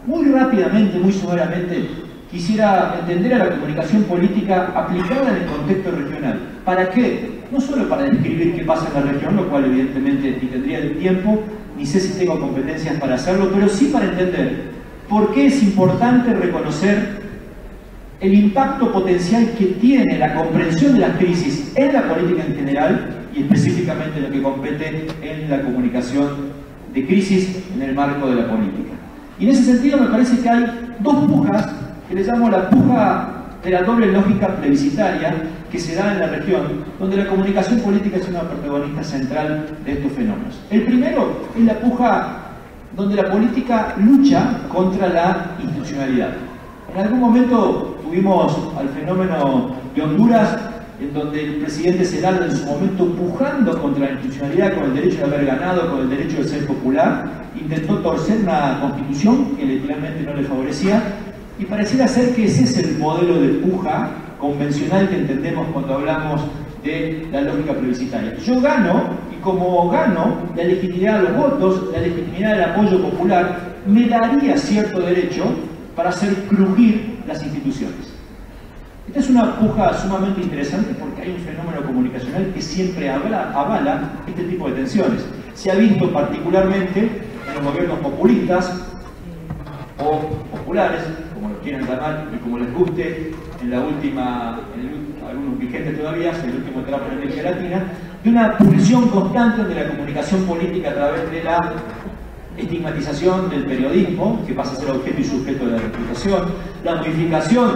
Muy rápidamente, muy someramente, quisiera entender a la comunicación política aplicada en el contexto regional. ¿Para qué? No solo para describir qué pasa en la región, lo cual evidentemente ni tendría el tiempo, ni sé si tengo competencias para hacerlo, pero sí para entender por qué es importante reconocer el impacto potencial que tiene la comprensión de las crisis en la política en general y específicamente lo que compete en la comunicación de crisis en el marco de la política. Y en ese sentido me parece que hay dos pujas que le llamo la puja de la doble lógica plebiscitaria que se da en la región, donde la comunicación política es una protagonista central de estos fenómenos. El primero es la puja donde la política lucha contra la institucionalidad. En algún momento tuvimos al fenómeno de Honduras, en donde el presidente Zelaya en su momento pujando contra la institucionalidad, con el derecho de haber ganado, con el derecho de ser popular, intentó torcer una constitución que literalmente no le favorecía, y pareciera ser que ese es el modelo de puja convencional que entendemos cuando hablamos de la lógica plebiscitaria. Yo gano, y como gano, la legitimidad de los votos, la legitimidad del apoyo popular, me daría cierto derecho para hacer crujir las instituciones. Esta es una puja sumamente interesante porque hay un fenómeno comunicacional que siempre avala este tipo de tensiones. Se ha visto particularmente en los gobiernos populistas o populares, como los quieran llamar y como les guste, algunos vigentes todavía, en el último tramo en América Latina, de una pulsión constante de la comunicación política a través de la estigmatización del periodismo, que pasa a ser objeto y sujeto de la reputación, la modificación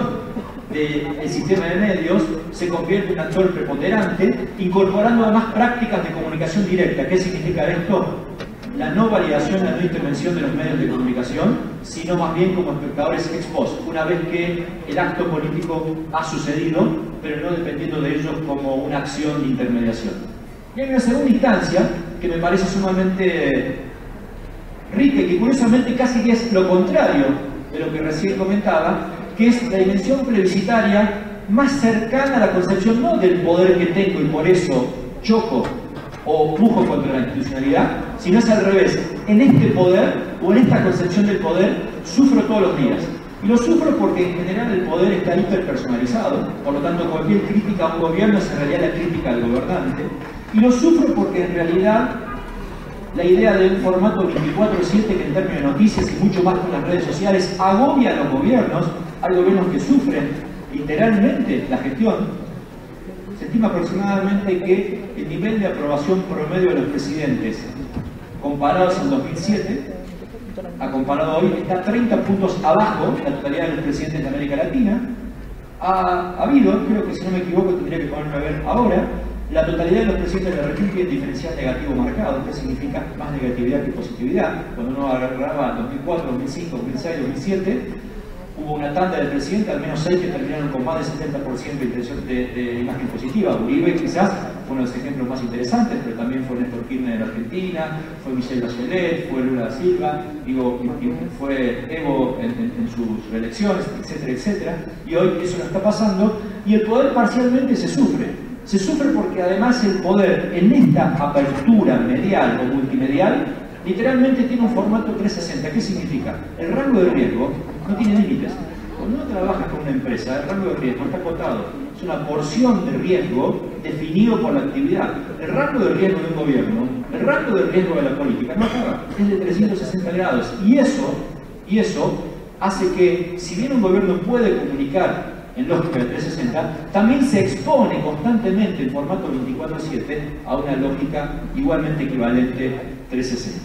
del sistema de medios, se convierte en un actor preponderante, incorporando además prácticas de comunicación directa. ¿Qué significa esto? La no validación, la no intervención de los medios de comunicación, sino más bien como espectadores ex post, una vez que el acto político ha sucedido, pero no dependiendo de ellos como una acción de intermediación. Y hay una segunda instancia que me parece sumamente rica y que curiosamente casi que es lo contrario de lo que recién comentaba, que es la dimensión plebiscitaria más cercana a la concepción no del poder que tengo y por eso choco o pujo contra la institucionalidad, sino es al revés. En este poder o en esta concepción del poder sufro todos los días. Y lo sufro porque en general el poder está hiperpersonalizado, por lo tanto cualquier crítica a un gobierno es en realidad la crítica al gobernante. Y lo sufro porque en realidad la idea de un formato 24/7 que en términos de noticias y mucho más con las redes sociales agobia a los gobiernos, hay gobiernos que sufren literalmente la gestión. Se estima aproximadamente que el nivel de aprobación promedio de los presidentes comparados en 2007 a comparado hoy está 30 puntos abajo de la totalidad de los presidentes de América Latina. Ha habido, creo que si no me equivoco tendría que ponerme a ver ahora, la totalidad de los presidentes de la región tiene diferencial negativo marcado, que significa más negatividad que positividad. Cuando uno agarraba 2004, 2005, 2006, 2007, hubo una tanda de presidentes, al menos 6 que terminaron con más del 70% de imagen positiva. Uribe quizás fue uno de los ejemplos más interesantes, pero también fue Néstor Kirchner de Argentina, fue Michelle Bachelet, fue Lula da Silva, fue Evo en sus reelecciones, etcétera, etcétera. Y hoy eso no está pasando y el poder parcialmente se sufre. Se sufre porque además el poder en esta apertura medial o multimedial literalmente tiene un formato 360. ¿Qué significa? El rango de riesgo no tiene límites. Cuando uno trabaja con una empresa, el rango de riesgo está acotado. Es una porción de riesgo definido por la actividad. El rango de riesgo de un gobierno, el rango de riesgo de la política no acaba. Es de 360 grados. Y eso hace que, si bien un gobierno puede comunicar en lógica de 360, también se expone constantemente en formato 24/7 a una lógica igualmente equivalente 360.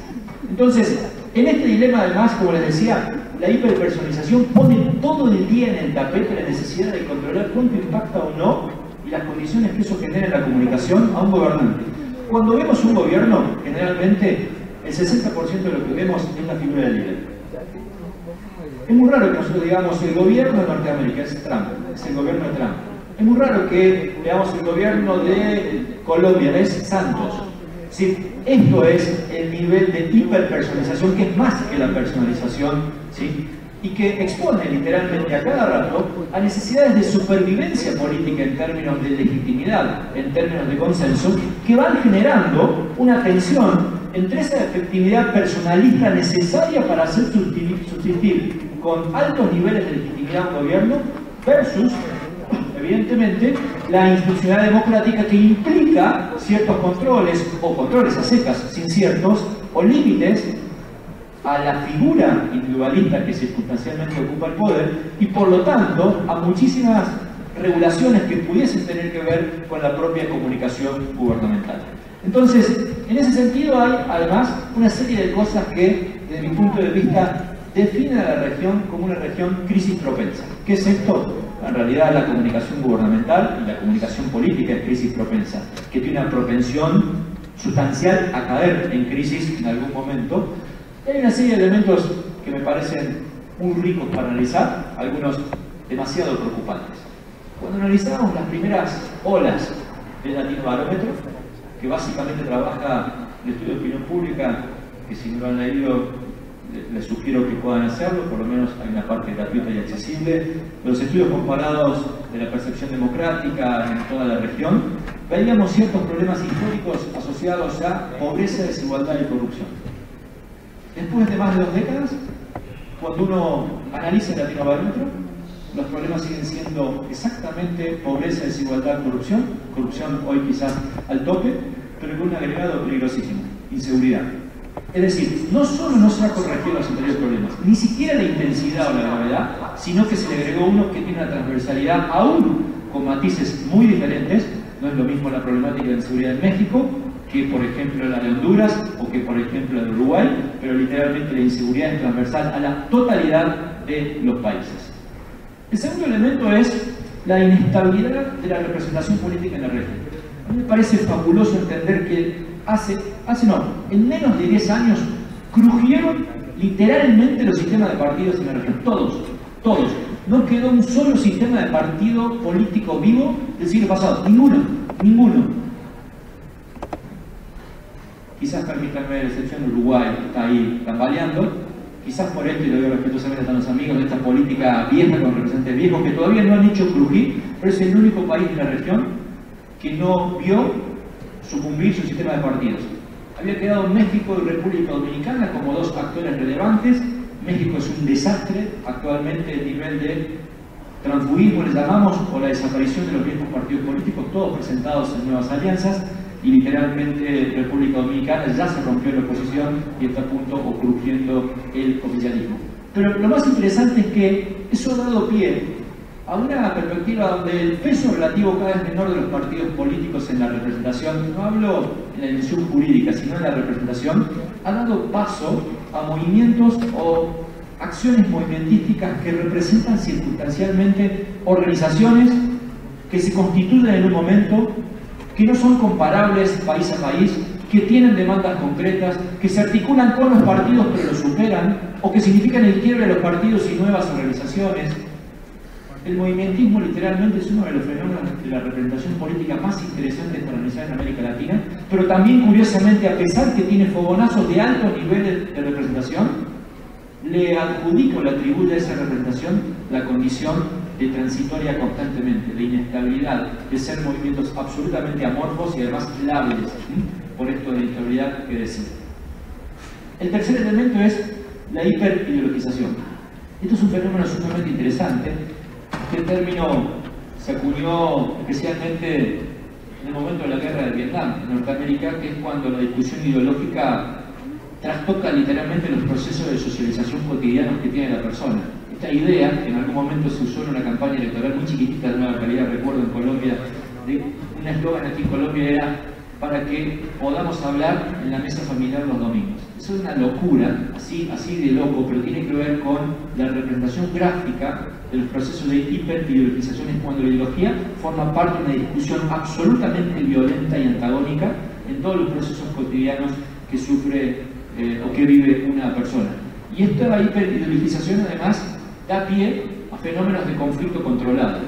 Entonces, en este dilema además, como les decía, la hiperpersonalización pone todo el día en el tapete la necesidad de controlar cuánto impacta o no y las condiciones que eso genera en la comunicación a un gobernante. Cuando vemos un gobierno, generalmente el 60% de lo que vemos es la figura del líder. Es muy raro que nosotros digamos el gobierno de Norteamérica es Trump, es el gobierno de Trump. Es muy raro que veamos el gobierno de Colombia, es Santos. ¿Sí? Esto es el nivel de hiperpersonalización, que es más que la personalización, ¿sí? y que expone literalmente a cada rato a necesidades de supervivencia política en términos de legitimidad, en términos de consenso, que van generando una tensión entre esa efectividad personalista necesaria para hacer subsistir con altos niveles de legitimidad un gobierno versus, evidentemente, la institucionalidad democrática que implica ciertos controles, o controles a secas, sin ciertos, o límites a la figura individualista que circunstancialmente ocupa el poder y por lo tanto a muchísimas regulaciones que pudiesen tener que ver con la propia comunicación gubernamental. Entonces, en ese sentido hay además una serie de cosas que, desde mi punto de vista, definen a la región como una región crisis propensa. ¿Qué es esto? En realidad la comunicación gubernamental y la comunicación política es crisis propensa, que tiene una propensión sustancial a caer en crisis en algún momento. Hay una serie de elementos que me parecen muy ricos para analizar, algunos demasiado preocupantes. Cuando analizamos las primeras olas del Latinobarómetro, que básicamente trabaja el estudio de opinión pública, que si no lo han leído les sugiero que puedan hacerlo, por lo menos hay una parte gratuita y accesible. Los estudios comparados de la percepción democrática en toda la región, veíamos ciertos problemas históricos asociados a pobreza, desigualdad y corrupción. Después de más de 2 décadas, cuando uno analiza el Latinobarómetro, los problemas siguen siendo exactamente pobreza, desigualdad, corrupción. Corrupción hoy quizás al tope, pero con un agregado peligrosísimo, inseguridad. Es decir, no solo no se ha corregido los anteriores problemas, ni siquiera la intensidad o la gravedad, sino que se le agregó uno que tiene una transversalidad aún con matices muy diferentes. No es lo mismo la problemática de inseguridad en México que, por ejemplo, la de Honduras o que, por ejemplo, la de Uruguay, pero literalmente la inseguridad es transversal a la totalidad de los países. El segundo elemento es la inestabilidad de la representación política en la región. A mí me parece fabuloso entender que en menos de 10 años crujieron literalmente los sistemas de partidos en la región. Todos. No quedó un solo sistema de partido político vivo del siglo pasado. Ninguno. Quizás permítanme la excepción de Uruguay, que está ahí tambaleando. Quizás por esto, y lo digo respetuosamente a los amigos de esta política vieja con representantes viejos que todavía no han hecho crujir, pero es el único país de la región que no vio sucumbir su sistema de partidos. Había quedado México y República Dominicana como 2 actores relevantes. México es un desastre actualmente, el nivel de transfugismo le llamamos, o la desaparición de los viejos partidos políticos, todos presentados en nuevas alianzas, y literalmente República Dominicana ya se rompió la oposición y está a punto o crujiendo el oficialismo. Pero lo más interesante es que eso ha dado pie a una perspectiva donde el peso relativo cada vez menor de los partidos políticos en la representación, no hablo en la dimensión jurídica, sino en la representación, ha dado paso a movimientos o acciones movimentísticas que representan circunstancialmente organizaciones que se constituyen en un momento, que no son comparables país a país, que tienen demandas concretas, que se articulan con los partidos pero los superan, o que significan el quiebre de los partidos y nuevas organizaciones. El movimentismo literalmente es uno de los fenómenos de la representación política más interesantes para analizar en América Latina, pero también curiosamente, a pesar que tiene fogonazos de altos niveles de representación, le adjudica o le atribuye a esa representación la condición de transitoria constantemente, de inestabilidad, de ser movimientos absolutamente amorfos y además lábiles, por esto de inestabilidad que decía. El tercer elemento es la hiperideologización. Esto es un fenómeno sumamente interesante. Este término se acuñó especialmente en el momento de la guerra de Vietnam en Norteamérica, que es cuando la discusión ideológica trastoca literalmente los procesos de socialización cotidianos que tiene la persona. Esta idea, que en algún momento se usó en una campaña electoral muy chiquitita de Nueva Calidad, recuerdo en Colombia, de un eslogan aquí en Colombia era para que podamos hablar en la mesa familiar los domingos. Eso es una locura, así de loco, pero tiene que ver con la representación gráfica de los procesos de hiperideologización, cuando la ideología forma parte de una discusión absolutamente violenta y antagónica en todos los procesos cotidianos que sufre o que vive una persona. Y esta hiperideologización además da pie a fenómenos de conflicto controlado.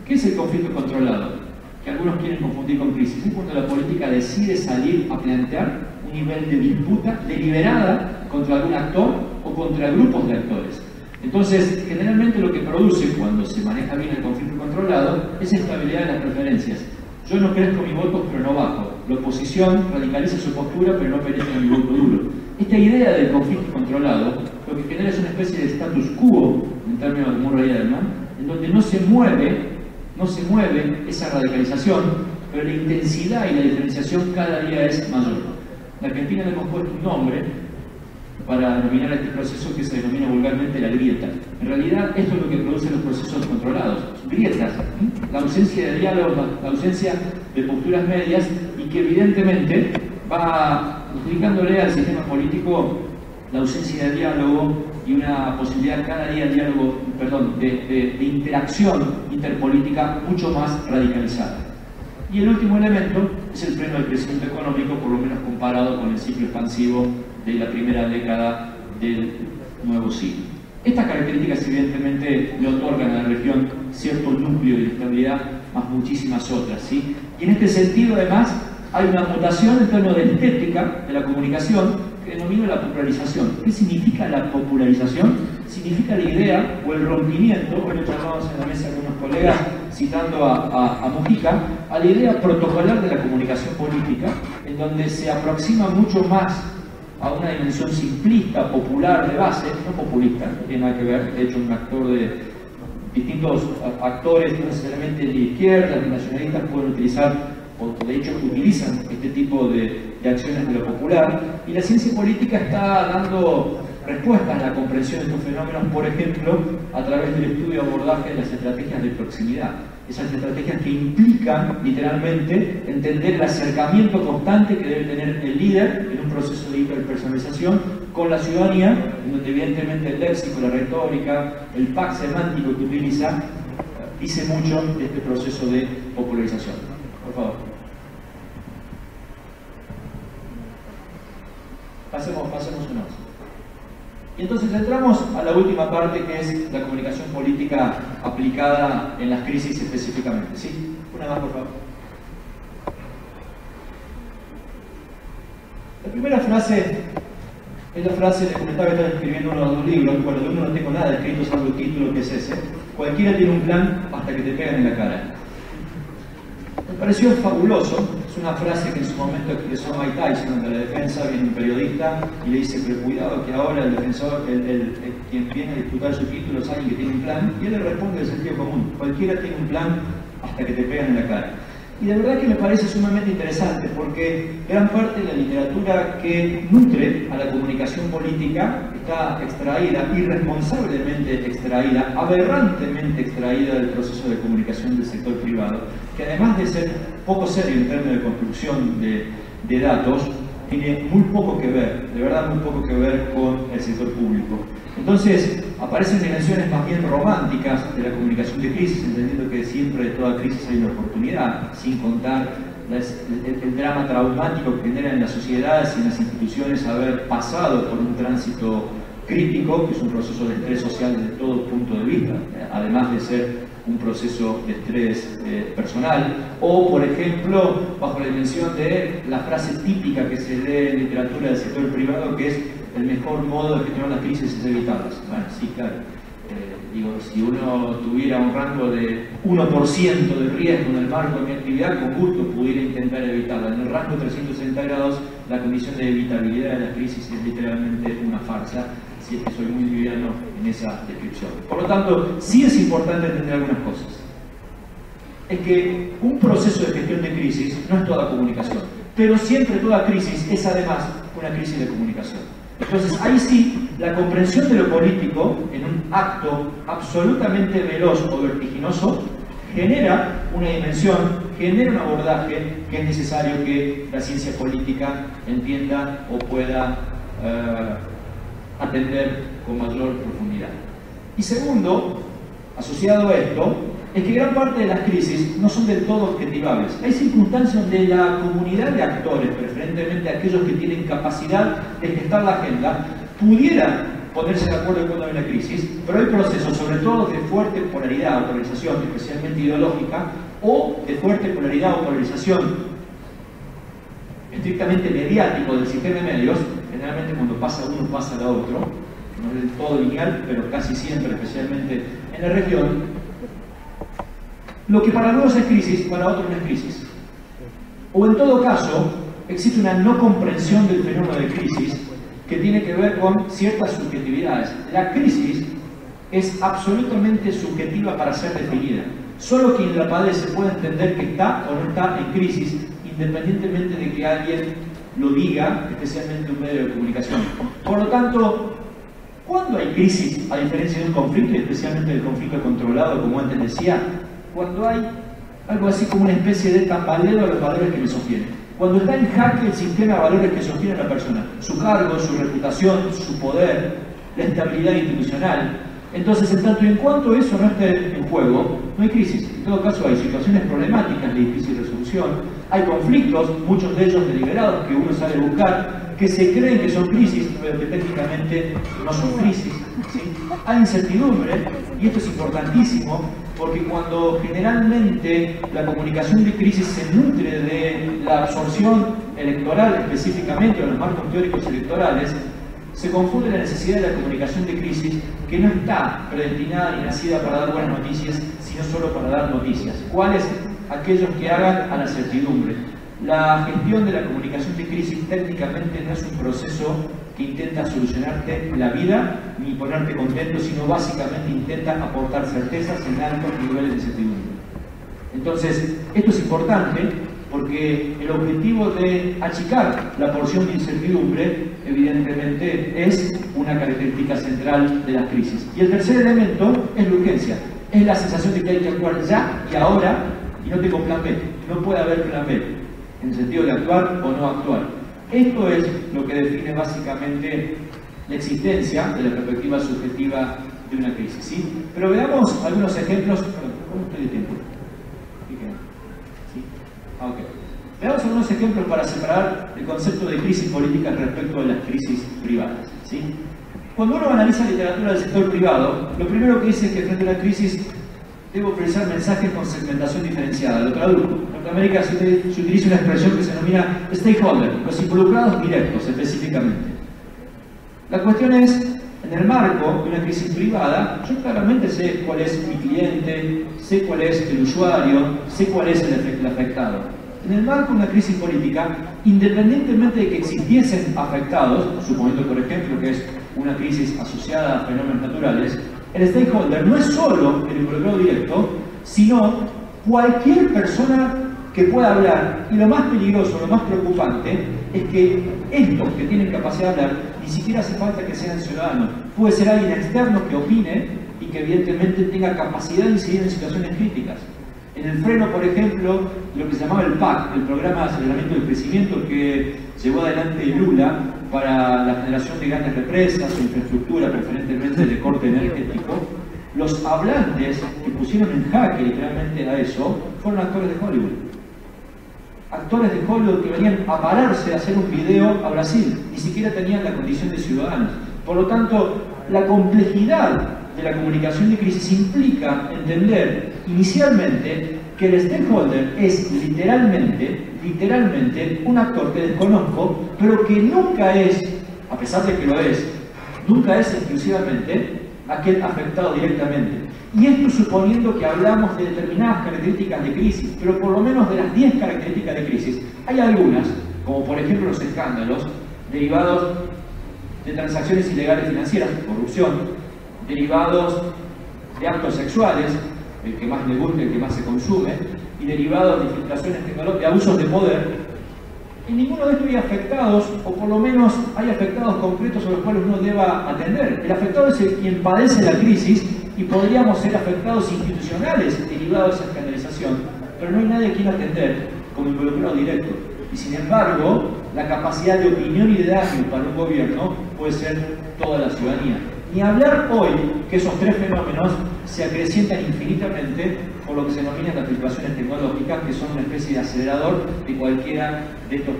¿Qué es el conflicto controlado? Que algunos quieren confundir con crisis. Es cuando la política decide salir a plantear un nivel de disputa deliberada contra algún actor o contra grupos de actores. Entonces, generalmente lo que produce cuando se maneja bien el conflicto controlado es estabilidad de las preferencias. Yo no crezco mi voto, pero no bajo. La oposición radicaliza su postura, pero no penetra mi voto duro. Esta idea del conflicto controlado lo que genera es una especie de status quo, en términos de Murray y Edelman, en donde no se mueve esa radicalización, pero la intensidad y la diferenciación cada día es mayor. En Argentina le hemos puesto un nombre para denominar este proceso que se denomina vulgarmente la grieta. En realidad, esto es lo que produce los procesos controlados, grietas, la ausencia de diálogo, la ausencia de posturas medias, y que evidentemente va adjudicándole al sistema político la ausencia de diálogo y una posibilidad cada día de interacción interpolítica mucho más radicalizada. Y el último elemento es el freno del crecimiento económico, por lo menos comparado con el ciclo expansivo de la primera década del nuevo siglo. Estas características evidentemente le otorgan a la región cierto núcleo de estabilidad, más muchísimas otras, ¿sí? Y en este sentido, además, hay una mutación en términos de estética de la comunicación que denomina la popularización. ¿Qué significa la popularización? Significa la idea o el rompimiento, hoy lo charlamos en la mesa con unos colegas citando a Mujica, a la idea protocolar de la comunicación política, en donde se aproxima mucho más a una dimensión simplista, popular, de base, no populista, no tiene nada que ver. De hecho, un actor de distintos actores, no necesariamente de izquierda, ni nacionalistas, pueden utilizar, o de hecho utilizan este tipo de acciones de lo popular, y la ciencia política está dando respuestas a la comprensión de estos fenómenos, por ejemplo, a través del estudio y abordaje de las estrategias de proximidad. Esas estrategias que implican, literalmente, entender el acercamiento constante que debe tener el líder en un proceso de hiperpersonalización con la ciudadanía, en donde evidentemente el léxico, la retórica, el pack semántico que utiliza, dice mucho de este proceso de popularización. Por favor. Pasemos una. Y entonces entramos a la última parte, que es la comunicación política aplicada en las crisis específicamente. ¿Sí? Una más, por favor. La primera frase es la frase, les comentaba que estaba escribiendo uno de los libros, bueno, de uno no tengo nada escrito salvo el título, que es ese: cualquiera tiene un plan hasta que te pegan en la cara. Me pareció fabuloso. Es una frase que en su momento expresó Mike Tyson de la defensa. Viene un periodista y le dice: pero cuidado que ahora el defensor, quien viene a disputar su título, es alguien que tiene un plan. Y él le responde del sentido común: cualquiera tiene un plan hasta que te pegan en la cara. Y de verdad que me parece sumamente interesante, porque gran parte de la literatura que nutre a la comunicación política está extraída, irresponsablemente extraída, aberrantemente extraída del proceso de comunicación del sector privado, que además de ser poco serio en términos de construcción de datos, tiene muy poco que ver, de verdad muy poco que ver con el sector público. Entonces, aparecen dimensiones más bien románticas de la comunicación de crisis, entendiendo que siempre de toda crisis hay una oportunidad, sin contar el drama traumático que genera en las sociedades y en las instituciones haber pasado por un tránsito crítico, que es un proceso de estrés social desde todo punto de vista, además de ser un proceso de estrés personal, o por ejemplo, bajo la dimensión de la frase típica que se lee en literatura del sector privado, que es: el mejor modo de gestionar las crisis es evitarlas. Bueno, sí, claro. Si uno tuviera un rango de 1% de riesgo en el marco de mi actividad, con gusto pudiera intentar evitarla. En el rango de 360 grados, la condición de evitabilidad de la crisis es literalmente una farsa, si es que soy muy liviano en esa descripción. Por lo tanto, sí es importante entender algunas cosas. Es que un proceso de gestión de crisis no es toda comunicación, pero siempre toda crisis es además una crisis de comunicación. Entonces, ahí sí, la comprensión de lo político en un acto absolutamente veloz o vertiginoso genera una dimensión, genera un abordaje que es necesario que la ciencia política entienda o pueda atender con mayor profundidad. Y segundo, asociado a esto, es que gran parte de las crisis no son del todo objetivables. Hay circunstancias donde la comunidad de actores, preferentemente aquellos que tienen capacidad de gestar la agenda, pudieran ponerse de acuerdo cuando hay una crisis, pero hay procesos, sobre todo de fuerte polaridad o polarización, especialmente ideológica, o de fuerte polaridad o polarización estrictamente mediático del sistema de medios, generalmente cuando pasa uno pasa a otro, no es del todo lineal, pero casi siempre, especialmente en la región, lo que para algunos es crisis, para otros no es crisis. O en todo caso, existe una no comprensión del fenómeno de crisis que tiene que ver con ciertas subjetividades. La crisis es absolutamente subjetiva para ser definida. Solo quien la padece puede entender que está o no está en crisis, independientemente de que alguien lo diga, especialmente un medio de comunicación. Por lo tanto, ¿cuándo hay crisis, a diferencia de un conflicto, y especialmente del conflicto controlado, como antes decía? Cuando hay algo así como una especie de tambaleo de los valores que me sostienen. Cuando está en jaque el sistema de valores que sostiene a la persona, su cargo, su reputación, su poder, la estabilidad institucional. Entonces, en tanto y en cuanto eso no esté en juego, no hay crisis. En todo caso, hay situaciones problemáticas de difícil resolución, hay conflictos, muchos de ellos deliberados, que uno sabe buscar, que se creen que son crisis, pero que técnicamente no son crisis, ¿sí? Hay incertidumbre, y esto es importantísimo, porque cuando generalmente la comunicación de crisis se nutre de la absorción electoral, específicamente, o los marcos teóricos electorales, se confunde la necesidad de la comunicación de crisis, que no está predestinada ni nacida para dar buenas noticias, sino solo para dar noticias. ¿Cuáles? Aquellos que hagan a la certidumbre. La gestión de la comunicación de crisis técnicamente no es un proceso que intenta solucionarte la vida ni ponerte contento, sino básicamente intenta aportar certezas en altos niveles de certidumbre. Entonces, esto es importante porque el objetivo de achicar la porción de incertidumbre, evidentemente, es una característica central de las crisis. Y el tercer elemento es la urgencia. Es la sensación de que hay que actuar ya y ahora, y no tengo plan B. No puede haber plan B, en el sentido de actuar o no actuar. Esto es lo que define básicamente la existencia de la perspectiva subjetiva de una crisis, ¿sí? Pero veamos algunos ejemplos. Perdón, ¿cómo estoy de tiempo? ¿Sí? Ah, ok. Veamos algunos ejemplos para separar el concepto de crisis política respecto de las crisis privadas, ¿sí? Cuando uno analiza literatura del sector privado, lo primero que dice es que frente a la crisis debo precisar mensajes con segmentación diferenciada. Lo traduzco. En Norteamérica se utiliza una expresión que se denomina stakeholder, los involucrados directos específicamente. La cuestión es, en el marco de una crisis privada, yo claramente sé cuál es mi cliente, sé cuál es el usuario, sé cuál es el afectado. En el marco de una crisis política, independientemente de que existiesen afectados, suponiendo por ejemplo que es una crisis asociada a fenómenos naturales, el stakeholder no es solo el involucrado directo, sino cualquier persona que pueda hablar. Y lo más peligroso, lo más preocupante, es que estos que tienen capacidad de hablar, ni siquiera hace falta que sean ciudadanos. Puede ser alguien externo que opine y que evidentemente tenga capacidad de incidir en situaciones críticas. En el freno, por ejemplo, lo que se llamaba el PAC, el Programa de Aceleramiento del Crecimiento, que llevó adelante Lula para la generación de grandes represas o infraestructura, preferentemente de corte energético, los hablantes que pusieron en jaque literalmente a eso fueron actores de Hollywood. Actores de Hollywood que venían a pararse a hacer un video a Brasil, ni siquiera tenían la condición de ciudadanos. Por lo tanto, la complejidad de la comunicación de crisis implica entender inicialmente que el stakeholder es literalmente un actor que desconozco, pero que nunca es, a pesar de que lo es, nunca es exclusivamente aquel afectado directamente. Y esto suponiendo que hablamos de determinadas características de crisis, pero por lo menos de las 10 características de crisis, hay algunas, como por ejemplo los escándalos derivados de transacciones ilegales financieras, corrupción, derivados de actos sexuales, el que más le gusta, el que más se consume, y derivados de infiltraciones tecnológicas, de abusos de poder. En ninguno de estos hay afectados, o por lo menos hay afectados concretos a los cuales uno deba atender. El afectado es quien padece la crisis, y podríamos ser afectados institucionales derivados de esa escandalización, pero no hay nadie a quien atender como involucrado directo. Y sin embargo, la capacidad de opinión y de daño para un gobierno puede ser toda la ciudadanía. Ni hablar hoy que esos tres fenómenos se acrecientan infinitamente por lo que se denominan las filtraciones tecnológicas, que son una especie de acelerador de cualquiera de estas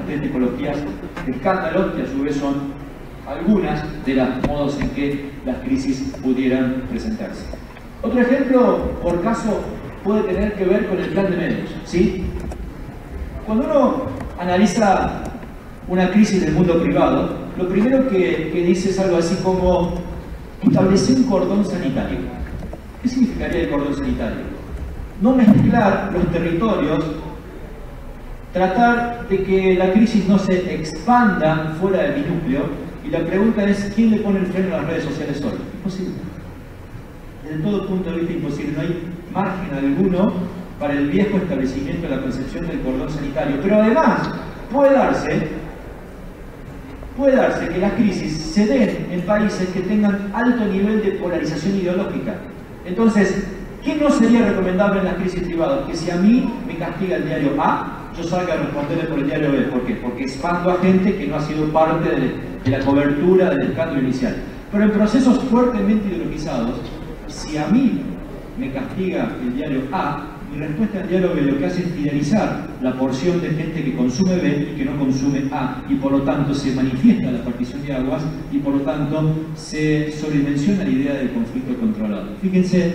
tres tipologías de escándalos, que a su vez son algunas de los modos en que las crisis pudieran presentarse. Otro ejemplo, por caso, puede tener que ver con el plan de medios, ¿sí? Cuando uno analiza una crisis del mundo privado, lo primero que dice es algo así como establecer un cordón sanitario. ¿Qué significaría el cordón sanitario? No mezclar los territorios, tratar de que la crisis no se expanda fuera de mi núcleo, y la pregunta es, ¿quién le pone el freno a las redes sociales hoy? Imposible. Desde todo punto de vista imposible, no hay margen alguno para el viejo establecimiento de la concepción del cordón sanitario. Pero además, puede darse que las crisis se den en países que tengan alto nivel de polarización ideológica. Entonces, ¿qué no sería recomendable en las crisis privadas? Que si a mí me castiga el diario A, yo salga a responderle por el diario B. ¿Por qué? Porque expando a gente que no ha sido parte de la cobertura del escándalo inicial. Pero en procesos fuertemente ideologizados, si a mí me castiga el diario A, mi respuesta al diario B lo que hace es fidelizar la porción de gente que consume B y que no consume A, y por lo tanto se manifiesta la partición de aguas y por lo tanto se sobredimensiona la idea del conflicto controlado. Fíjense,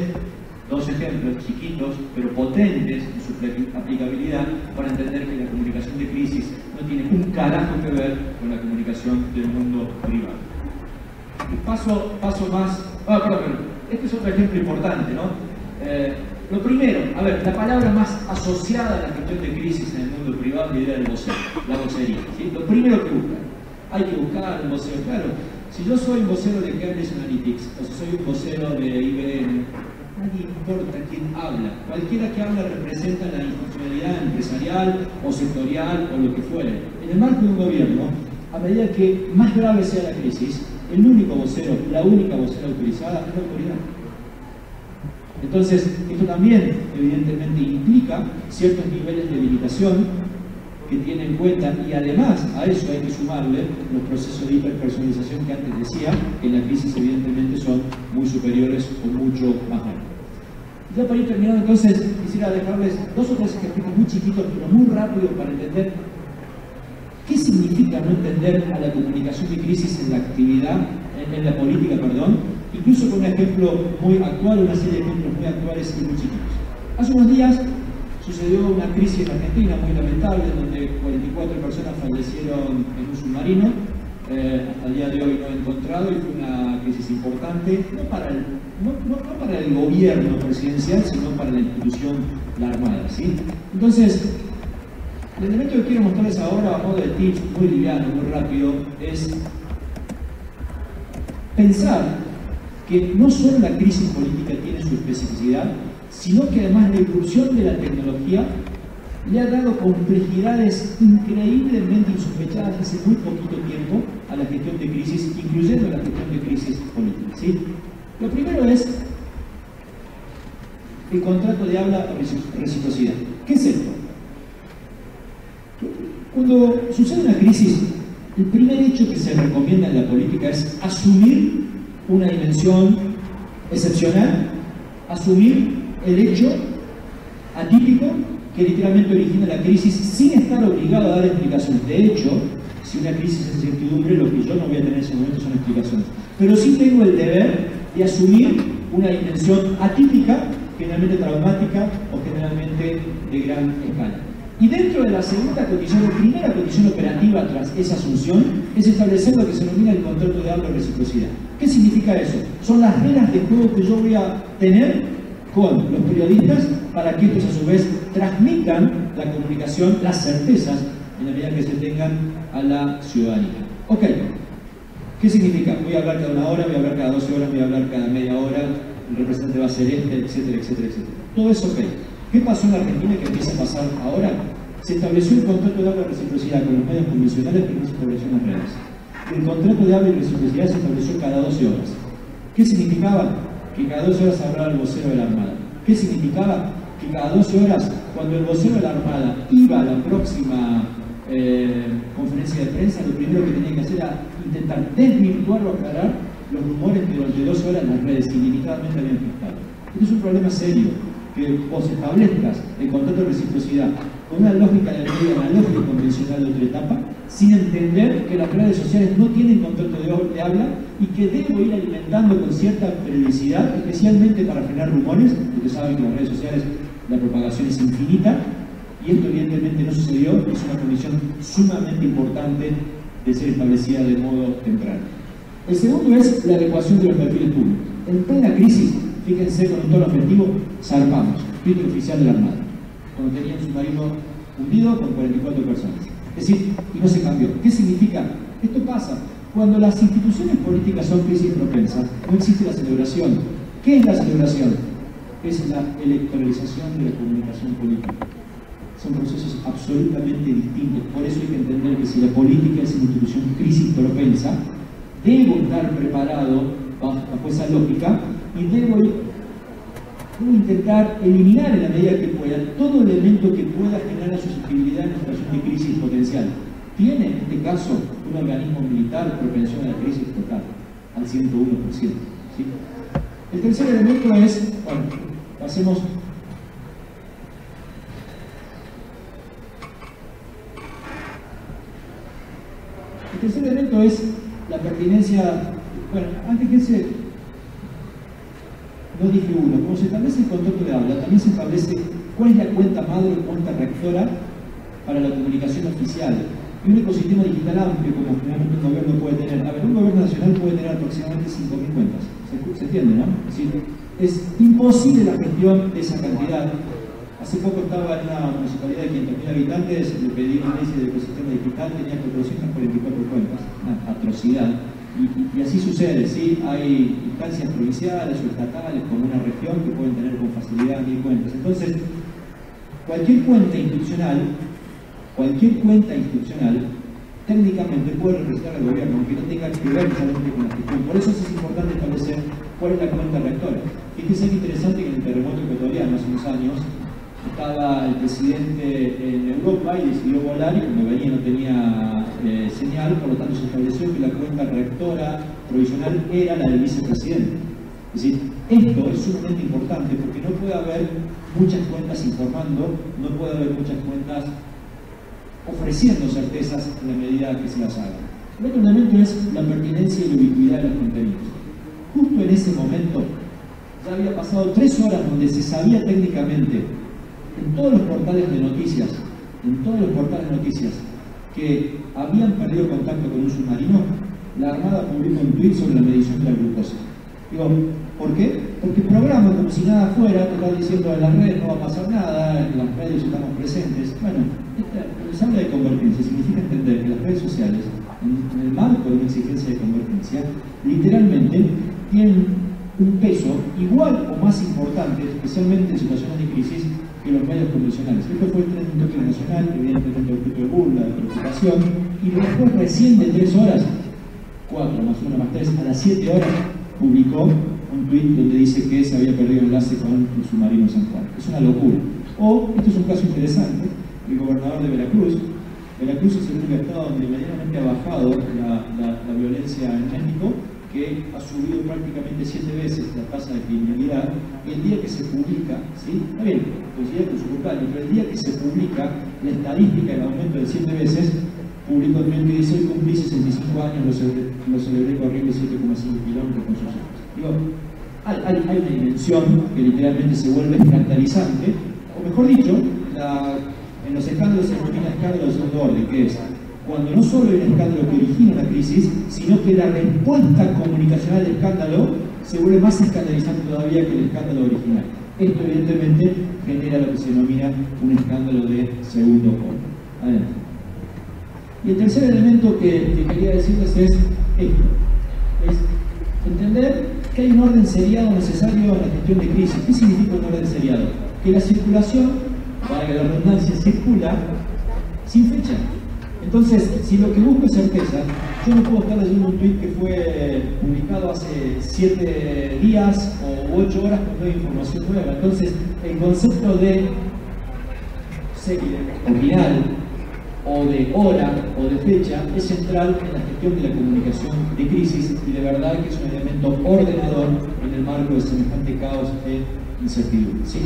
dos ejemplos chiquitos pero potentes en su aplicabilidad para entender que la comunicación de crisis no tiene un carajo que ver con la comunicación del mundo privado. Paso más... Este es otro ejemplo importante, ¿no? Lo primero, a ver, la palabra más asociada a la gestión de crisis en el mundo privado es la idea del vocero, la vocería, ¿sí? Lo primero que buscan, hay que buscar un vocero, claro. Si yo soy un vocero de Cambridge Analytics, o si soy un vocero de IBM, nadie importa quién habla. Cualquiera que habla representa la institucionalidad empresarial o sectorial o lo que fuere. En el marco de un gobierno, a medida que más grave sea la crisis, el único vocero, la única vocera autorizada es la autoridad. Entonces, esto también evidentemente implica ciertos niveles de limitación que tiene en cuenta, y además a eso hay que sumarle los procesos de hiperpersonalización que antes decía, que en la crisis evidentemente son muy superiores o mucho más grandes. Ya para ir terminando, entonces quisiera dejarles dos o tres ejemplos muy chiquitos pero muy rápidos para entender qué significa no entender a la comunicación de crisis en la actividad, en la política, incluso con un ejemplo muy actual, una serie de ejemplos muy actuales y muy chiquitos. Hace unos días sucedió una crisis en Argentina muy lamentable, donde 44 personas fallecieron en un submarino. Hasta el día de hoy no he encontrado, y fue una crisis importante, no para el gobierno presidencial, sino para la institución, la Armada, ¿sí? Entonces, el elemento que quiero mostrarles ahora, a modo de tips, muy liviano, muy rápido, es pensar que no solo la crisis política tiene su especificidad, sino que además la irrupción de la tecnología le ha dado complejidades increíblemente insospechadas hace muy poquito tiempo a la gestión de crisis, incluyendo la gestión de crisis política, ¿sí? Lo primero es el contrato de habla o reciprocidad. ¿Qué es esto? Cuando sucede una crisis, el primer hecho que se recomienda en la política es asumir una dimensión excepcional, asumir el hecho atípico que literalmente origina la crisis sin estar obligado a dar explicaciones. De hecho, si una crisis es incertidumbre, lo que yo no voy a tener en ese momento son explicaciones. Pero sí tengo el deber de asumir una dimensión atípica, generalmente traumática o generalmente de gran escala. Y dentro de la segunda condición, la primera condición operativa tras esa asunción, es establecer lo que se denomina el contrato de habla o reciprocidad. ¿Qué significa eso? Son las reglas de juego que yo voy a tener con los periodistas para que estos a su vez transmitan la comunicación, las certezas, en la medida que se tengan a la ciudadanía. Ok, ¿qué significa? Voy a hablar cada una hora, voy a hablar cada 12 horas, voy a hablar cada media hora, el representante va a ser etcétera, etcétera, etcétera. Todo eso ok. ¿Qué pasó en la Argentina que empieza a pasar ahora? Se estableció el contrato de habla y reciprocidad con los medios convencionales, pero no se estableció en las redes. El contrato de habla y reciprocidad se estableció cada 12 horas. ¿Qué significaba? Que cada 12 horas hablaba el vocero de la Armada. ¿Qué significaba? Que cada 12 horas, cuando el vocero de la Armada iba a la próxima conferencia de prensa, lo primero que tenía que hacer era intentar desvirtuar o aclarar los rumores que durante 12 horas las redes ilimitadamente habían gestado. Este es un problema serio, que vos establezcas el contrato de reciprocidad con una lógica de medio analógica y convencional de otra etapa, sin entender que las redes sociales no tienen contrato de habla y que debo ir alimentando con cierta periodicidad, especialmente para frenar rumores, porque saben que en las redes sociales la propagación es infinita Y esto evidentemente no sucedió, es una condición sumamente importante de ser establecida de modo temprano. El segundo es la adecuación de los perfiles públicos. En plena crisis, fíjense con un tono ofensivo, zarpamos, Twitter oficial de la Armada, cuando tenía un submarino hundido con 44 personas. Es decir, y no se cambió. ¿Qué significa? Esto pasa. Cuando las instituciones políticas son crisis propensas, no existe la celebración. ¿Qué es la celebración? Es la electoralización de la comunicación política. Son procesos absolutamente distintos. Por eso hay que entender que si la política es una institución crisis propensa, debo estar preparado bajo esa lógica y debo intentar eliminar en la medida que pueda todo elemento que pueda generar susceptibilidad en una situación de crisis potencial. ¿Tiene en este caso un organismo militar propensión a la crisis total? Al 101%. ¿Sí? El tercer elemento es, bueno, pasemos. El tercer elemento es la pertinencia. Bueno, antes que ese, no dije uno, como se establece el contrato de habla, también se establece cuál es la cuenta madre o cuenta rectora para la comunicación oficial. Y un ecosistema digital amplio, como generalmente un gobierno puede tener. A ver, un gobierno nacional puede tener aproximadamente 5.000 cuentas. ¿Se entiende, no? Es decir, es imposible la gestión de esa cantidad. Hace poco estaba en una municipalidad de 500.000 habitantes, le pedí un análisis del ecosistema digital, tenía 444 cuentas. Una atrocidad. Y así sucede, ¿sí? Hay instancias provinciales o estatales como una región que pueden tener con facilidad 1000 cuentas. Entonces, cualquier cuenta institucional, técnicamente puede representar al gobierno, aunque no tenga que ver necesariamente con la gestión. Por eso es importante establecer cuál es la cuenta rectora. Fíjense que interesante que en el terremoto ecuatoriano hace unos años estaba el presidente en Europa y decidió volar y cuando venía no tenía señal, por lo tanto se estableció que la cuenta rectora provisional era la del vicepresidente. Es decir, esto es sumamente importante porque no puede haber muchas cuentas informando, no puede haber muchas cuentas ofreciendo certezas en la medida que se las haga. El otro elemento es la pertinencia y la ubicuidad de los contenidos. Justo en ese momento ya había pasado 3 horas donde se sabía técnicamente en todos los portales de noticias, que habían perdido contacto con un submarino. La Armada publicó un tuit sobre la medición de la glucosa. Digo, ¿por qué? Porque el programa, como si nada fuera, te va diciendo en las redes no va a pasar nada, en las redes estamos presentes. Bueno, cuando se habla de convergencia, significa entender que las redes sociales, en el marco de una exigencia de convergencia, literalmente tienen un peso igual o más importante, especialmente en situaciones de crisis, que los medios convencionales. Esto fue el trending topic nacional, evidentemente objeto de burla, de preocupación, y después recién de 3 horas, 4 más 1 más 3, a las 7 horas, publicó un tuit donde dice que se había perdido enlace con el submarino San Juan. Es una locura. O, esto es un caso interesante, el gobernador de Veracruz. Veracruz es el único estado donde medianamente ha bajado la violencia en México, que ha subido prácticamente 7 veces la tasa de criminalidad, y el día que se publica, ¿sí? Está bien, coincide con su cumpleaños, pero el día que se publica la estadística del aumento de 7 veces, publicó el que dice: hoy cumplí 65 años, lo celebré corriendo 7,5 kilómetros con sus hijos. Digo, hay una dimensión que literalmente se vuelve escandalizante, o mejor dicho, en los escándalos se denomina escándalo de segundo orden, que es cuando no solo hay un escándalo que origina una crisis, sino que la respuesta comunicacional del escándalo se vuelve más escandalizante todavía que el escándalo original. Esto evidentemente genera lo que se denomina un escándalo de segundo orden. Adelante. Y el tercer elemento que quería decirles es esto: es entender que hay un orden seriado necesario en la gestión de crisis. ¿Qué significa un orden seriado? Que la circulación, para que la redundancia, circula sin fecha. Entonces, si lo que busco es certeza, yo no puedo estar leyendo un tweet que fue publicado hace 7 días o 8 horas cuando hay información nueva. Entonces, el concepto de serie, original, o de hora, o de fecha, es central en la gestión de la comunicación de crisis, y de verdad que es un elemento ordenador en el marco de semejante caos e incertidumbre. ¿Sí?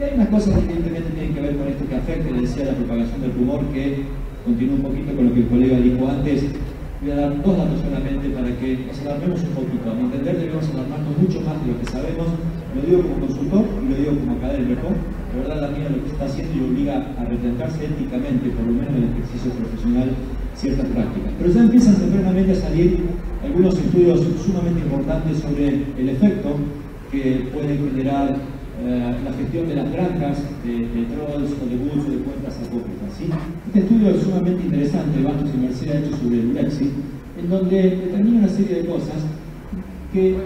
Y hay unas cosas que evidentemente tienen que ver con esto que afecta, le decía, la propagación del rumor, que continúa un poquito con lo que el colega dijo antes. Voy a dar dos datos solamente para que nos alarmemos un poquito. A mi entender debemos alarmarnos mucho más de lo que sabemos. Lo digo como consultor y lo digo como académico. La verdad, la mía lo que está haciendo y obliga a replantearse éticamente, por lo menos en el ejercicio profesional, ciertas prácticas. Pero ya empiezan tempranamente a salir algunos estudios sumamente importantes sobre el efecto que puede generar la gestión de las granjas de trolls o de bots o de cuentas apócrifas, ¿sí? Este estudio es sumamente interesante, Bastos y Merced ha hecho sobre el Brexit, en donde determina una serie de cosas que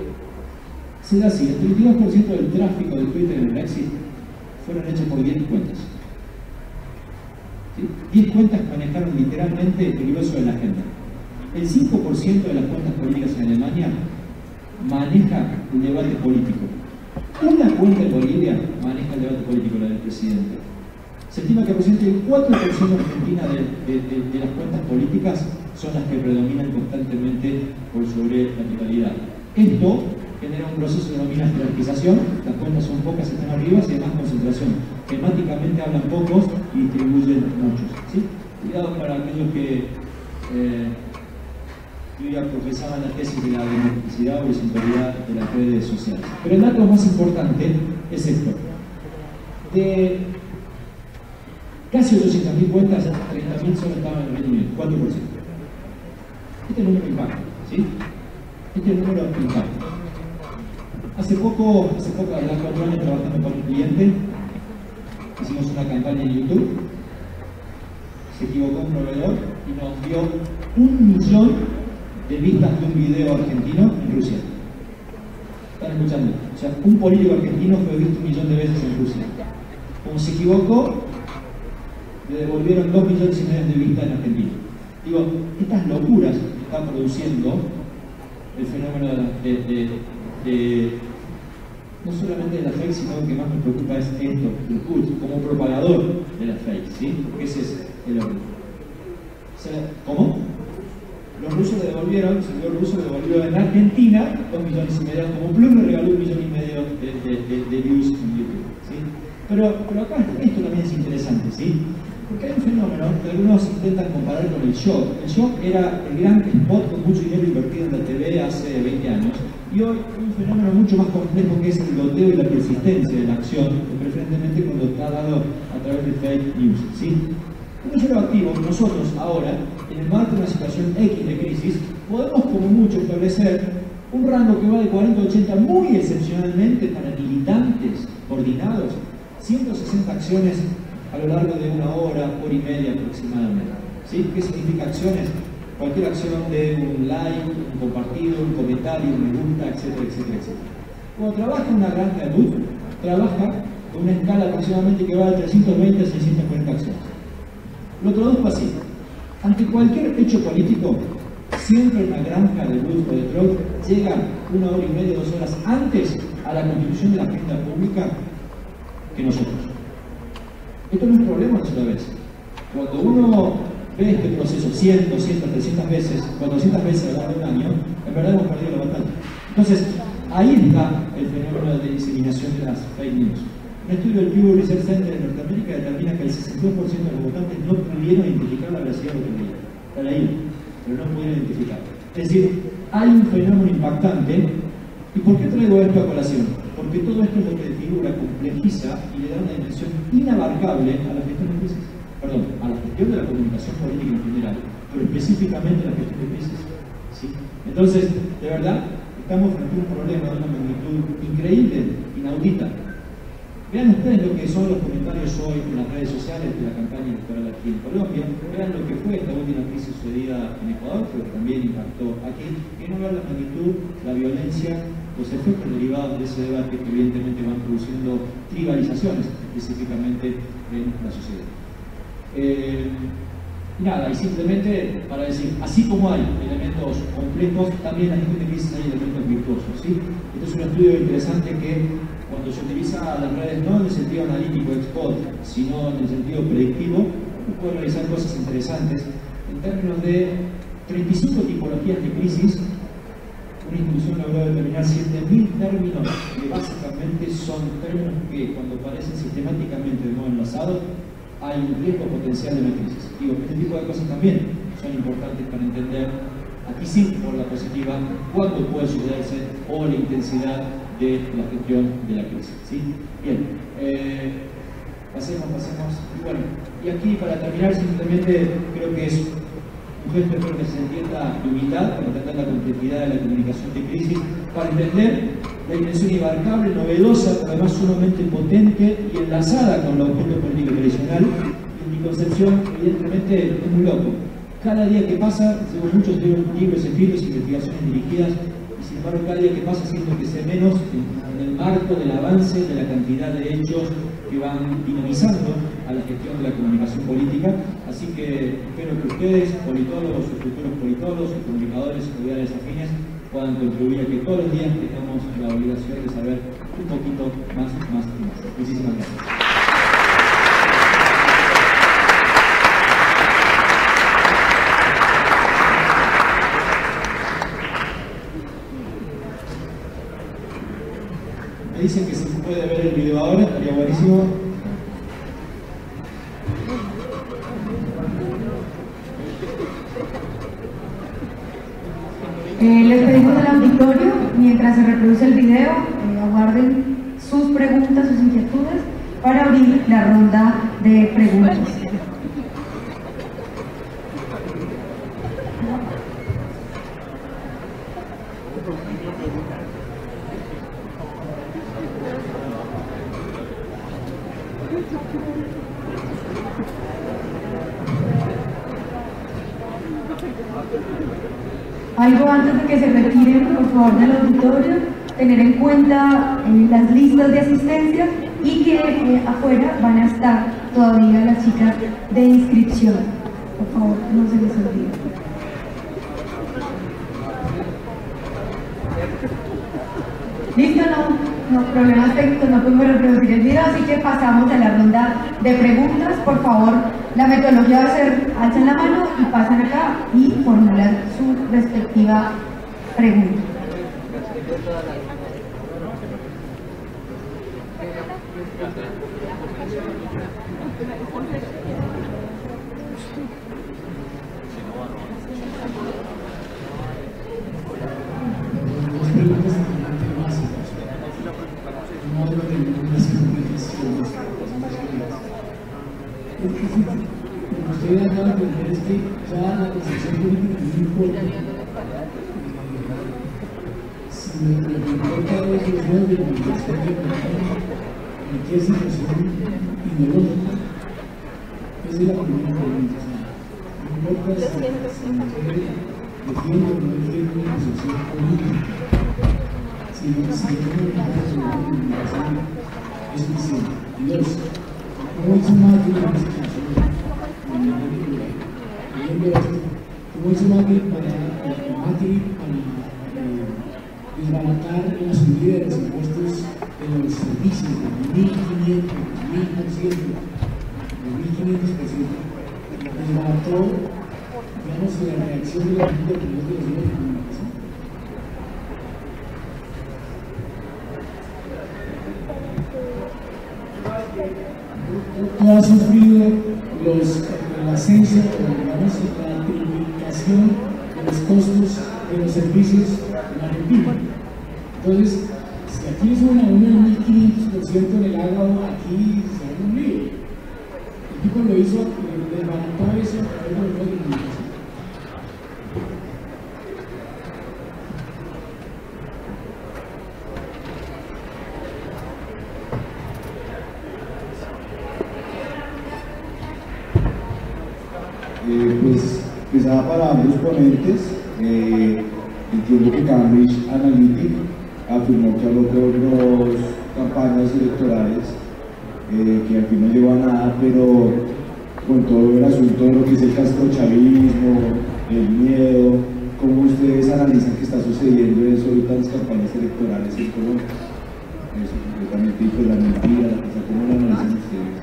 se da así: el 32% del tráfico de Twitter en el Brexit fueron hechos por 10 cuentas. ¿Sí? 10 cuentas manejaron literalmente el grueso de la agenda. El 5% de las cuentas políticas en Alemania maneja el debate político. Una cuenta en Bolivia maneja el debate político, la del presidente. Se estima que aproximadamente el 4% en Argentina de las cuentas políticas son las que predominan constantemente por sobre la totalidad. Esto genera un proceso de denomina jerarquización, las cuentas son pocas, están arriba, y además concentración. Temáticamente hablan pocos y distribuyen muchos, ¿sí? Cuidado para aquellos que ya profesaban la tesis de la democracia o horizontalidad de las redes sociales. Pero el dato más importante es esto: de casi 800.000 cuentas, 30.000 solo estaban en el Reino Unido, 4%. Este número impacta, ¿sí? Este número impacta. Hace poco, 4 años trabajando con un cliente, hicimos una campaña en YouTube, se equivocó un proveedor y nos dio 1 millón de vistas de un video argentino en Rusia. ¿Están escuchando? O sea, un político argentino fue visto 1 millón de veces en Rusia. Como se equivocó, le devolvieron 2,5 millones de vistas en Argentina. Digo, estas locuras que está produciendo el fenómeno no solamente de la fake, sino lo que más me preocupa es esto, el culto, como propagador de la fake, ¿sí? Porque ese es el orden. O sea, ¿cómo? Los rusos le devolvieron, el señor ruso le devolvió en Argentina 2,5 millones, como Plum le regaló 1,5 millones de views en YouTube, ¿sí? Pero acá esto también es interesante, ¿sí? Porque hay un fenómeno que algunos intentan comparar con el shock. El shock era el gran spot con mucho dinero invertido en la TV hace 20 años. Y hoy hay un fenómeno mucho más complejo que es el goteo y la persistencia de la acción, preferentemente cuando está dado a través de fake news, ¿sí? Como yo lo activo, nosotros ahora, en el marco de una situación X de crisis, podemos como mucho establecer un rango que va de 40 a 80 muy excepcionalmente para militantes coordinados, 160 acciones a lo largo de 1 hora, hora y media aproximadamente. ¿Sí? ¿Qué significa acciones? Cualquier acción de un like, un compartido, un comentario, un me gusta, etcétera, etcétera, etcétera. Cuando trabaja una granja de luz, trabaja con una escala aproximadamente que va de 320 a 640 acciones. Lo traduzco así: ante cualquier hecho político, siempre una granja de luz o de troll llega 1 hora y media, 2 horas antes a la constitución de la agenda pública que nosotros. Esto no es un problema una sola vez. Cuando uno ve este proceso 100, 200, 300 veces, 400 veces a lo largo de un año, en verdad hemos perdido la batalla. Entonces, ahí está el fenómeno de diseminación de las fake news. Un estudio del Pew Research Center en Norteamérica determina que el 62% de los votantes no pudieron identificar la veracidad de lo que leían. La leían, pero no pudieron identificar. Es decir, hay un fenómeno impactante. ¿Y por qué traigo esto a colación? Porque todo esto es lo que desfigura, complejiza y le da una dimensión inabarcable a la gestión de crisis. Perdón, a la gestión de la comunicación política en general, pero específicamente a la gestión de crisis. ¿Sí? Entonces, de verdad, estamos frente a un problema de una magnitud increíble, inaudita. Vean ustedes lo que son los comentarios hoy en las redes sociales de la campaña electoral aquí en Colombia. Vean lo que fue esta última crisis sucedida en Ecuador, pero también impactó aquí. Y no ver la magnitud, la violencia, los efectos derivados de ese debate que evidentemente van produciendo tribalizaciones específicamente en la sociedad. Nada, y simplemente para decir, así como hay elementos complejos, también en la gestión de crisis hay elementos virtuosos, ¿sí? Este es un estudio interesante que cuando se utiliza las redes no en el sentido analítico ex post, sino en el sentido predictivo, uno puede realizar cosas interesantes. En términos de 35 tipologías de crisis, una institución logró determinar 7.000 términos que básicamente son términos que cuando aparecen sistemáticamente de modo enlazado, hay un riesgo potencial de una crisis. Digo, este tipo de cosas también son importantes para entender aquí sí por la positiva, cuándo puede sucederse o la intensidad de la gestión de la crisis. ¿Sí? Bien, pasemos. Y bueno, y aquí para terminar simplemente creo que es un gesto, espero que se entienda de humildad, para entender la complejidad de la comunicación de crisis, para entender la dimensión inabarcable, novedosa, pero además sumamente potente y enlazada con el objeto político tradicional. En mi concepción, evidentemente, es muy loco. Cada día que pasa, según muchos libros escritos, investigaciones dirigidas, y sin embargo cada día que pasa siento que sé menos en el marco del avance de la cantidad de hechos que van dinamizando a la gestión de la comunicación política. Así que espero que ustedes, politólogos, o futuros politólogos, o comunicadores, estudiantes afines, puedan contribuir a que todos los días tengamos la obligación de saber un poquito más. Muchísimas gracias. Me dicen que se puede ver el video ahora, estaría buenísimo. Les pedimos al auditorio, mientras se reproduce el video, aguarden sus preguntas, sus inquietudes, para abrir la ronda de preguntas. Algo antes de que se retiren, por favor, del auditorio, tener en cuenta las listas de asistencia y que afuera van a estar todavía las chicas de inscripción. Por favor, no se les olvide. Listo, no, problemas técnicos, no podemos reproducir el video, así que pasamos a la ronda de preguntas. Por favor, la metodología va a ser alzan la mano y pasan acá y formulan su respectiva pregunta. Como ustedes acaban de entender, es que ya la concepción política no importa. Si lo que importa es los medios de comunicación en qué situación ideológica, esa es la primera pregunta. No importa si ustedes defienden o no defienden una concepción política, sino si hay una comunicación es suficiente. Y dos, ¿cómo hizo Macri en esta situación? ¿Cómo hizo Macri para desbaratar la subida de los impuestos de los servicios de 1.500%, de 1.500%? Desbarató, digamos, la reacción de la gente de los medios de comunicación. ¿Tú has sufrido el ascenso, digamos, la triplicación de los costos de los servicios en Argentina? Entonces, si aquí es una 1.500% en el agua, aquí se hace un lío. El tipo lo hizo, desbarató eso a través de los medios de comunicación. Pues para ambos ponentes, entiendo que Cambridge Analytica afirmó que habló con dos campañas electorales que al fin no llegó a nada, pero con todo el asunto de lo que es el castrochavismo, el miedo, ¿cómo ustedes analizan que está sucediendo eso ahorita en las campañas electorales en Colombia? Eso completamente, y pues la mentira, ¿cómo lo analizan ustedes?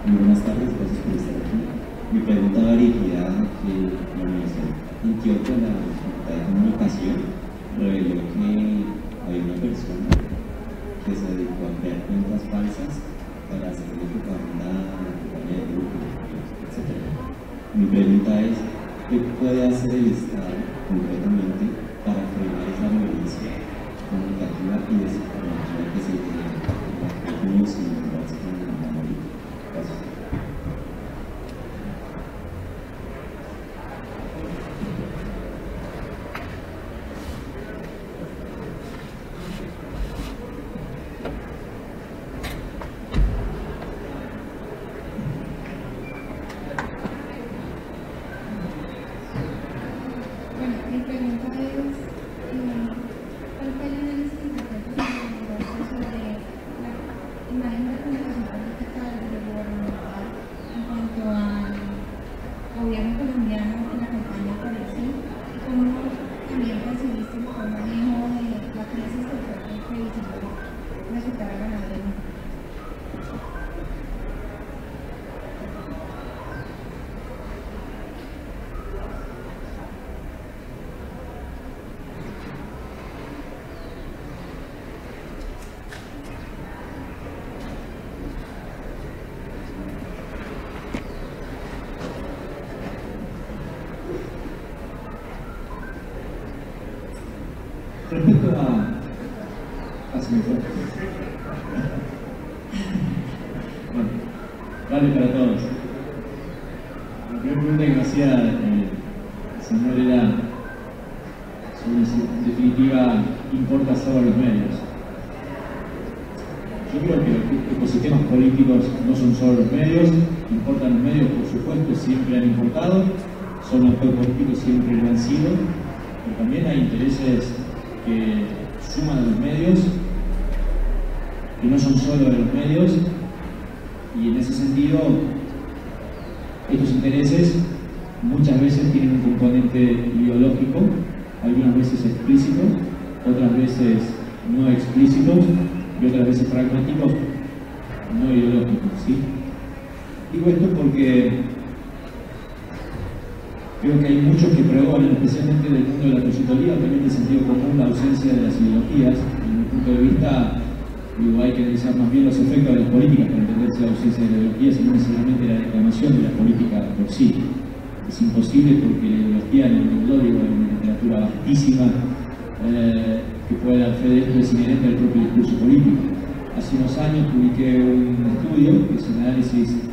Buenas tardes, gracias por estar aquí. Mi pregunta va dirigida a la Universidad de Antioquia, la Facultad de Comunicación, reveló que había una persona que se dedicó a crear cuentas falsas para hacer la propaganda, la campaña de grupo, etc. Mi pregunta es, ¿qué puede hacer el Estado concretamente para frenar esa violencia comunicativa y desinformativa que se tiene en las pequeñas y grandes comunidades? Gracias. Respecto a... se me fue. Bueno, vale para todos. La primera pregunta que me hacía el señor era sobre si en definitiva importa solo los medios. Yo creo que los ecosistemas políticos no son solo los medios, importan los medios, por supuesto, siempre han importado, son actores políticos, siempre lo han sido, pero también hay intereses que suman a los medios, que no son solo de los medios, y en ese sentido estos intereses muchas veces tienen un componente ideológico, algunas veces explícito, otras veces no explícito y otras veces pragmáticos, no ideológicos, ¿sí? Digo esto porque creo que hay muchos que pregonan, especialmente del mundo de la consultoría, también del sentido común, la ausencia de las ideologías. Desde mi punto de vista, digo, hay que analizar más bien los efectos de las políticas para entender si la ausencia de la ideología, sino necesariamente la declamación de la política por sí. Es imposible porque la ideología en el mundo, digo, en una literatura vastísima que puede dar fe de esto, es inherente al propio discurso político. Hace unos años publiqué un estudio, que es un análisis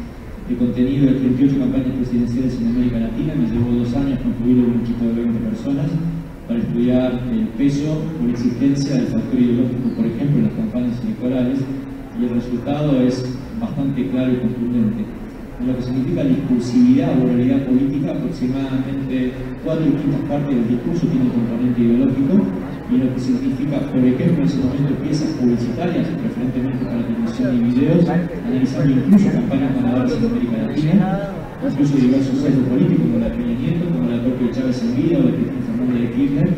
de contenido de 38 campañas presidenciales en América Latina. Me llevó 2 años concluir un equipo de 20 personas para estudiar el peso o la existencia del factor ideológico, por ejemplo, en las campañas electorales, y el resultado es bastante claro y contundente. En lo que significa discursividad o realidad política, aproximadamente 4/5 partes del discurso tiene un componente ideológico, y en lo que significa, por ejemplo, en ese momento piezas publicitarias, preferentemente para televisión y videos, analizando incluso campañas ganadoras en América Latina, incluso diversos sesgos políticos como la de Peña Nieto, como la propia de Chávez en vida o de Cristina Fernández de Kirchner,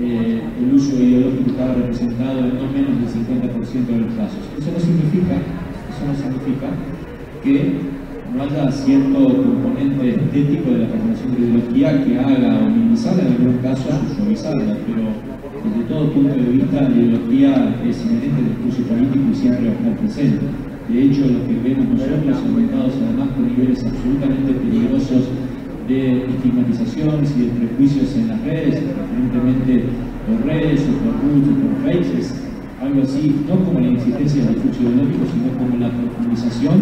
el uso ideológico estaba representado en no menos del 50% de los casos. Eso no significa que no haya cierto componente estético de la formulación de ideología que haga o minimizarla, en algunos casos suavizarla, pero desde todo punto de vista la ideología es inherente al discurso político y siempre va a estar presente. De hecho, lo que vemos nosotros, aumentados además con niveles absolutamente peligrosos de estigmatizaciones y de prejuicios en las redes, preferentemente por redes o por roots o por fakes, es algo así, no como la inexistencia del discurso ideológico, sino como la profundización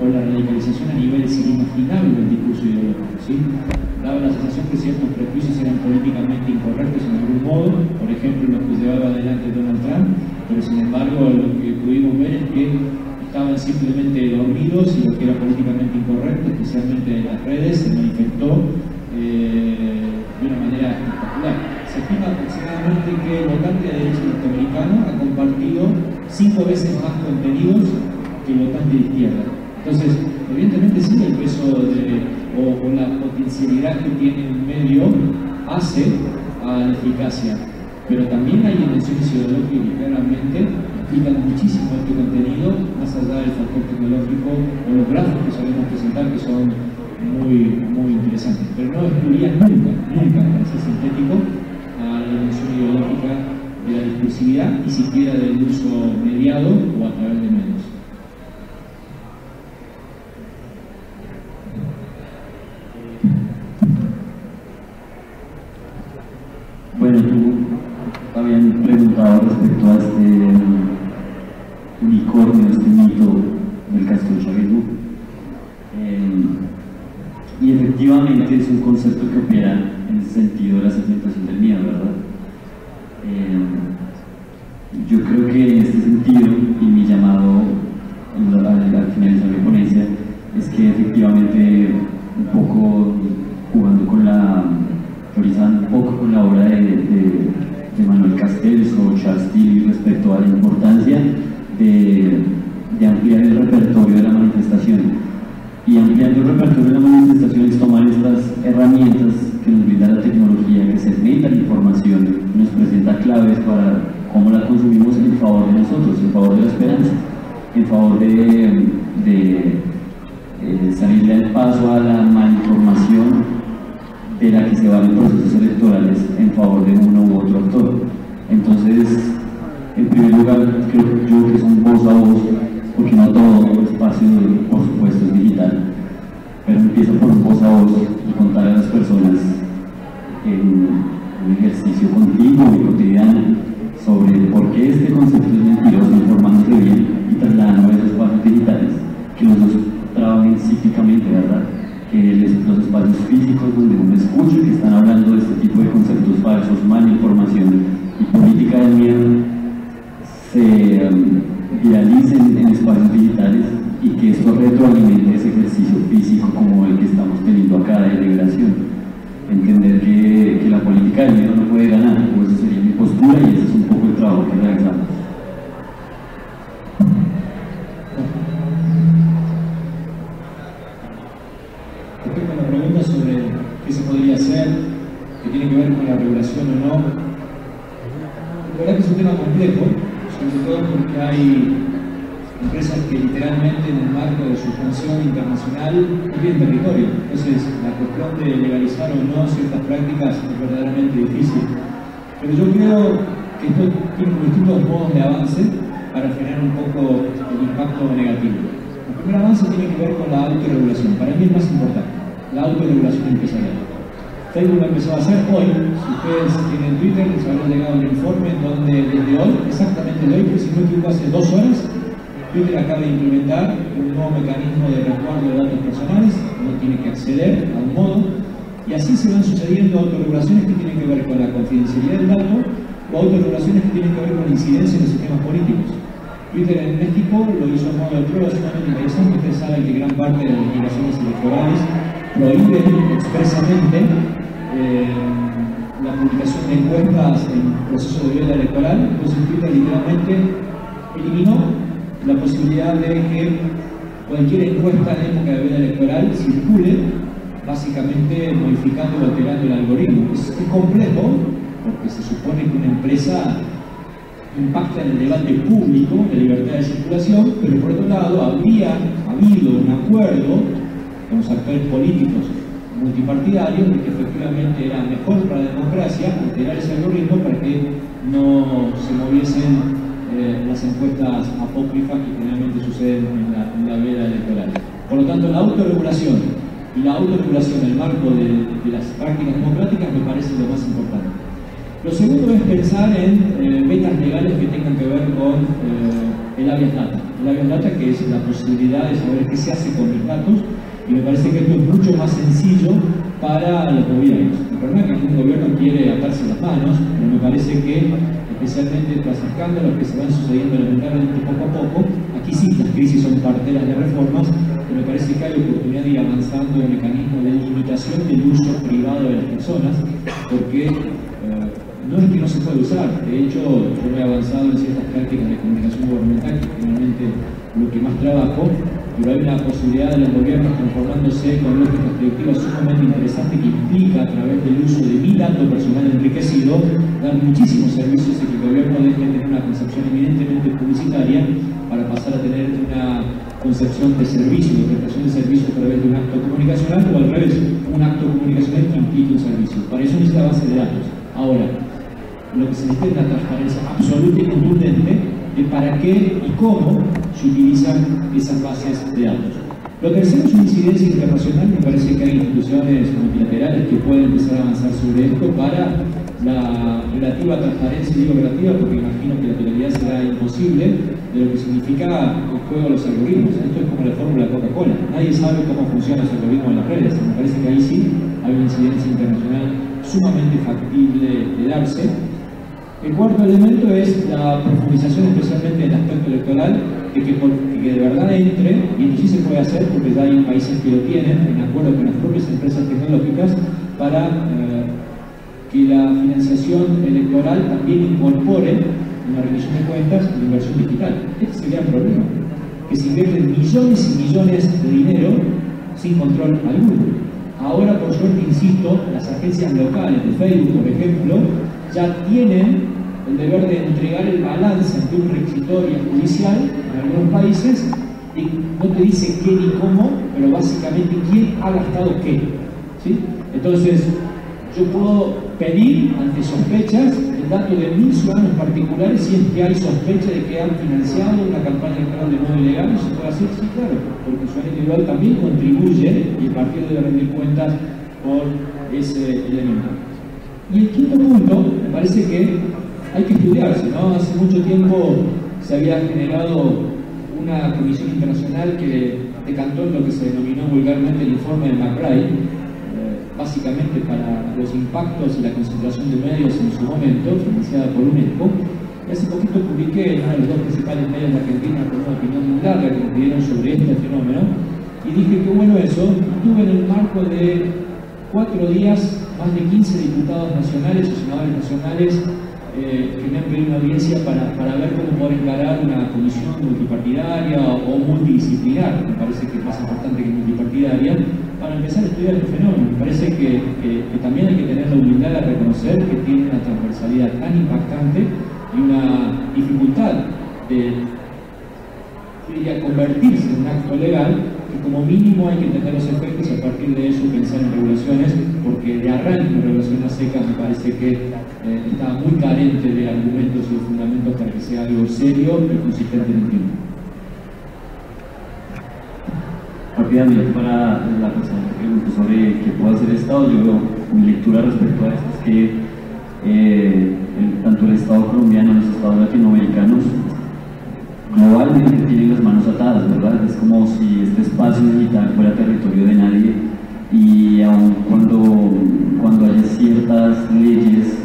o la radicalización a niveles inimaginables del discurso ideológico, ¿sí? Daba la sensación que ciertos prejuicios eran políticamente incorrectos en algún modo, por ejemplo los que llevaba adelante Donald Trump, pero sin embargo lo que pudimos ver es que estaban simplemente dormidos y lo que era políticamente incorrecto, especialmente en las redes, se manifestó de una manera espectacular. Se estima aproximadamente que el votante de derecha norteamericano ha compartido 5 veces más contenidos que el votante de izquierda. Entonces, evidentemente sí el peso o la potencialidad que tiene un medio hace a la eficacia, pero también hay dimensiones ideológicas que claramente explican muchísimo este contenido, más allá del factor tecnológico o los gráficos que sabemos presentar, que son muy interesantes, pero no excluían nunca, para ser sintético, a la dimensión ideológica de la discursividad y siquiera del uso mediado o a través de medios. unicornio, este mito del castrochavismo. Y efectivamente es un concepto que opera en el sentido de la segmentación del miedo, ¿verdad? Yo creo que en este sentido, y mi llamado al finalizar mi ponencia, es que efectivamente un poco jugando con teorizando un poco con la obra de Manuel Castells o Charles Tilly respecto a la importancia de ampliar el repertorio de la manifestación. Y ampliando el repertorio de la manifestación es tomar estas herramientas que nos brinda la tecnología, que segmenta la información, nos presenta claves para cómo la consumimos en favor de nosotros, en favor de la esperanza, en favor de salirle al paso a la malinformación de la que se valen procesos electorales en favor de uno u otro actor. Entonces, en primer lugar, creo yo que es un voz a voz, porque no todo espacio, por supuesto, es digital, pero empieza por un voz a voz y contar a las personas en un ejercicio continuo y cotidiano sobre por qué este concepto es mentiroso, informándose bien y trasladando a esos espacios digitales, que los dos trabajen psíquicamente, ¿verdad? Que los espacios físicos donde uno escucha que están hablando de este tipo de conceptos falsos, malinformación y política del miedo, se viralicen en espacios digitales y que esto retroalimente ese ejercicio físico como el que estamos teniendo acá de liberación. Entender que la política del miedo no puede ganar, o esa sería mi postura y ese es un poco el trabajo que realizamos. Respecto a la pregunta sobre qué se podría hacer, que tiene que ver con la regulación o no, la verdad que es un tema complejo, sobre todo porque hay empresas que literalmente en el marco de su expansión internacional no tienen territorio. Entonces, la cuestión de legalizar o no ciertas prácticas es verdaderamente difícil. Pero yo creo que esto tiene distintos modos de avance para frenar un poco el impacto negativo. El primer avance tiene que ver con la autorregulación. Para mí es más importante, la autorregulación empresarial. Facebook lo empezó a hacer hoy. Si ustedes tienen Twitter, les habrá llegado un informe donde desde hoy, exactamente de hoy, que si no me equivoco hace 2 horas, Twitter acaba de implementar un nuevo mecanismo de resguardo de datos personales. Uno tiene que acceder a un modo, y así se van sucediendo autorregulaciones que tienen que ver con la confidencialidad del dato o autorregulaciones que tienen que ver con la incidencia en los sistemas políticos. Twitter en México lo hizo a modo de prueba, sumamente interesante. Ustedes saben que gran parte de las legislaciones electorales prohíben expresamente la publicación de encuestas en proceso de veda electoral. Entonces Twitter literalmente eliminó la posibilidad de que cualquier encuesta en época de veda electoral circule, básicamente modificando o alterando el algoritmo. Es complejo, porque se supone que una empresa impacta en el debate público, la libertad de circulación, pero por otro lado habría habido un acuerdo con los actores políticos multipartidarios de que efectivamente era mejor para la democracia alterar ese algoritmo para que no se moviesen las encuestas apócrifas que generalmente suceden en la veda electoral. Por lo tanto, la autorregulación y la autorregulación en el marco de las prácticas democráticas me parece lo más importante. Lo segundo es pensar en metas legales que tengan que ver con el habeas data. El habeas data, que es la posibilidad de saber qué se hace con los datos, y me parece que esto es mucho más sencillo para los gobiernos. El problema es que un gobierno quiere atarse las manos, pero me parece que, especialmente tras escándalos que se van sucediendo lamentablemente poco a poco, aquí sí las crisis son parteras de reformas, pero me parece que hay oportunidad de ir avanzando en el mecanismo de limitación del uso privado de las personas, porque no es que no se puede usar. De hecho, yo he avanzado en ciertas prácticas de comunicación gubernamental, que generalmente lo que más trabajo, pero hay una posibilidad de los gobiernos conformándose con lógicas predictivas sumamente interesante que implica, a través del uso de mi dato personal enriquecido, dar muchísimos servicios y que el gobierno deje de tener una concepción evidentemente publicitaria para pasar a tener una concepción de servicio, de prestación de servicio a través de un acto comunicacional, o al revés, un acto comunicacional que implique un servicio. Para eso necesita base de datos. Ahora, lo que se necesita es una transparencia absoluta y contundente de para qué y cómo se utilizan esas bases de datos. Lo tercero es una incidencia internacional. Me parece que hay instituciones multilaterales que pueden empezar a avanzar sobre esto para la relativa transparencia, digo relativa porque imagino que la totalidad será imposible, de lo que significa el juego de los algoritmos. Esto es como la fórmula de Coca-Cola. Nadie sabe cómo funcionan los algoritmos en las redes. Me parece que ahí sí hay una incidencia internacional sumamente factible de darse. El cuarto elemento es la profundización, especialmente en el aspecto electoral, que de verdad entre, y esto sí se puede hacer porque ya hay países que lo tienen, en acuerdo con las propias empresas tecnológicas, para que la financiación electoral también incorpore en la rendición de cuentas la inversión digital. Este es el gran problema, que se invierten millones y millones de dinero sin control alguno. Ahora, por suerte, insisto, las agencias locales de Facebook, por ejemplo, ya tienen el deber de entregar el balance ante una requisitoria judicial en algunos países, y no te dice qué ni cómo, pero básicamente quién ha gastado qué, ¿sí? Entonces, yo puedo pedir ante sospechas el dato de 1000 ciudadanos particulares si es que hay sospecha de que han financiado una campaña electoral de modo ilegal. Y se puede hacer, sí, claro, porque el ciudadano individual también contribuye y el partido debe rendir cuentas por ese elemento. Y el quinto punto, me parece que hay que estudiarse, ¿no? Hace mucho tiempo se había generado una comisión internacional que decantó en lo que se denominó vulgarmente el informe de McBride, básicamente para los impactos y la concentración de medios en su momento, financiada por UNESCO. Y hace poquito publiqué en uno de los dos principales medios de Argentina con una opinión muy larga que me pidieron sobre este fenómeno, y dije que bueno eso. Tuve en el marco de 4 días más de 15 diputados nacionales o senadores nacionales que me han pedido una audiencia para ver cómo poder encarar una comisión multipartidaria o multidisciplinar, me parece que es más importante que multipartidaria, para empezar a estudiar este fenómeno. Me parece que también hay que tener la humildad de reconocer que tiene una transversalidad tan impactante y una dificultad de convertirse en un acto legal, que como mínimo hay que entender los efectos y a partir de eso pensar en regulaciones, porque de arranque una regulación a secas me parece que está muy carente de argumentos y de fundamentos para que sea algo serio y consistente en el tiempo. Rápidamente, para la persona que preguntó sobre qué puede hacer el Estado, mi lectura respecto a esto es que tanto el Estado colombiano y los Estados latinoamericanos globalmente tienen las manos atadas, ¿verdad? Es como si este espacio digital fuera territorio de nadie, y aun cuando haya ciertas leyes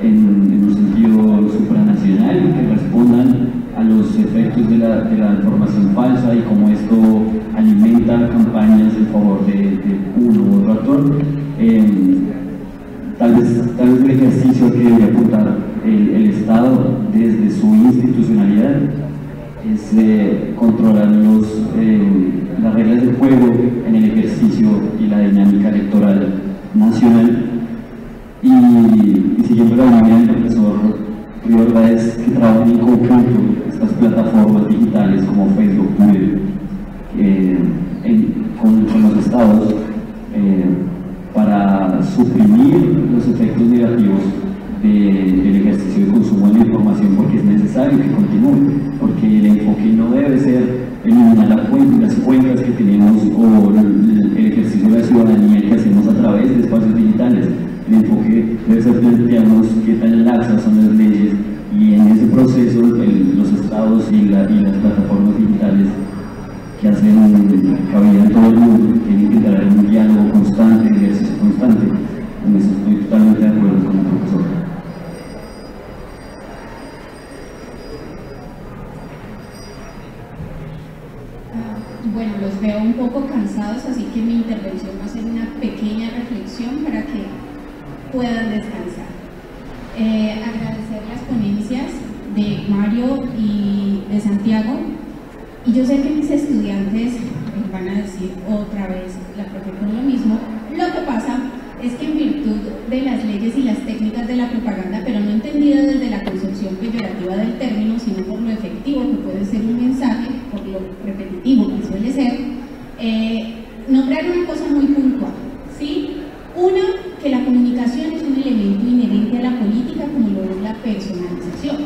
en un sentido supranacional que respondan a los efectos de la información falsa y cómo esto alimenta campañas en favor de uno u otro actor, tal vez el ejercicio que debe apuntar el Estado desde su institucionalidad es controlar las reglas del juego en el ejercicio y la dinámica electoral nacional. Y siguiendo la línea del profesor Riorda, es que trabajen en conjunto estas plataformas digitales como Facebook, Twitter, con los estados para suprimir los efectos negativos del ejercicio de consumo de la información, porque es necesario que continúe, porque el enfoque no debe ser eliminar las cuentas que tenemos o el ejercicio de la ciudadanía que hacemos a través de espacios digitales. El enfoque debe ser plantearnos qué tan laxas son las leyes, y en ese proceso los estados y las plataformas digitales que hacen cabida en todo el mundo tienen que entrar en un diálogo constante, ejercicio constante. En eso estoy totalmente de acuerdo con el profesor. Bueno, los veo un poco cansados, así que mi intervención va a ser una pequeña reflexión para que puedan descansar. Agradecer las ponencias de Mario y de Santiago, y yo sé que mis estudiantes van a decir otra vez la profe con lo mismo. Lo que pasa es que en virtud de las leyes y las técnicas de la propaganda, pero no entendida desde la concepción peyorativa del término, sino por lo efectivo que puede ser un mensaje, por lo repetitivo que suele ser, nombrar una cosa muy puntual, ¿sí? Una, que la comunicación es un elemento inherente a la política, como lo es la personalización.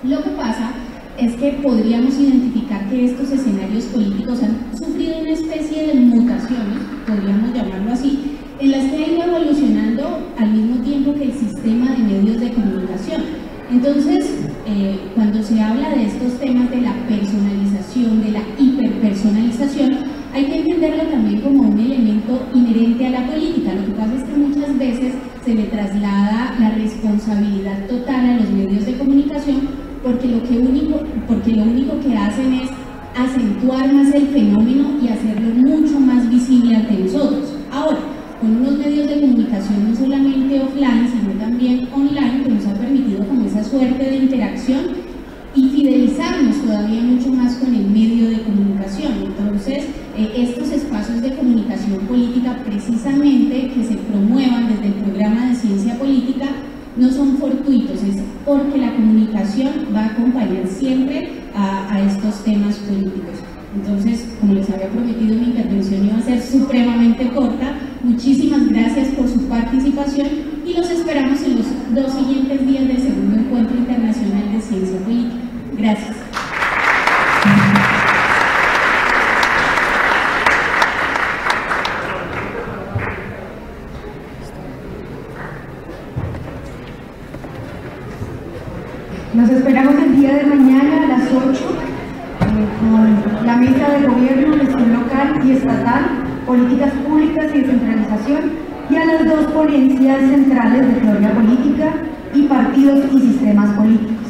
Lo que pasa es que podríamos identificar que estos escenarios políticos han sufrido una especie de mutaciones, podríamos llamarlo así, en las que ha ido evolucionando al mismo tiempo que el sistema tema de medios de comunicación. Entonces, cuando se habla de estos temas de la personalización, de la hiperpersonalización, hay que entenderlo también como un elemento inherente a la política. Lo que pasa es que muchas veces se le traslada la responsabilidad total a los medios de comunicación porque lo único que hacen es acentuar más el fenómeno y hacerlo mucho más visible ante nosotros. Ahora, con unos medios de comunicación no solamente offline, sino también online, que nos ha permitido como esa suerte de interacción y fidelizarnos todavía mucho más con el medio de comunicación. Entonces, estos espacios de comunicación política, precisamente que se promuevan desde el programa de ciencia política, no son fortuitos, es porque la comunicación va a acompañar siempre a estos temas políticos. Entonces, como les había prometido, mi intervención iba a ser supremamente corta. Muchísimas gracias por su participación y los esperamos en los 2 siguientes días del segundo Encuentro Internacional de Ciencia Política. Gracias. Nos esperamos el día de mañana a las 8 con la mesa de gobierno, gestión local y estatal, políticas públicas y descentralización, y a las 2 ponencias centrales de teoría política y partidos y sistemas políticos.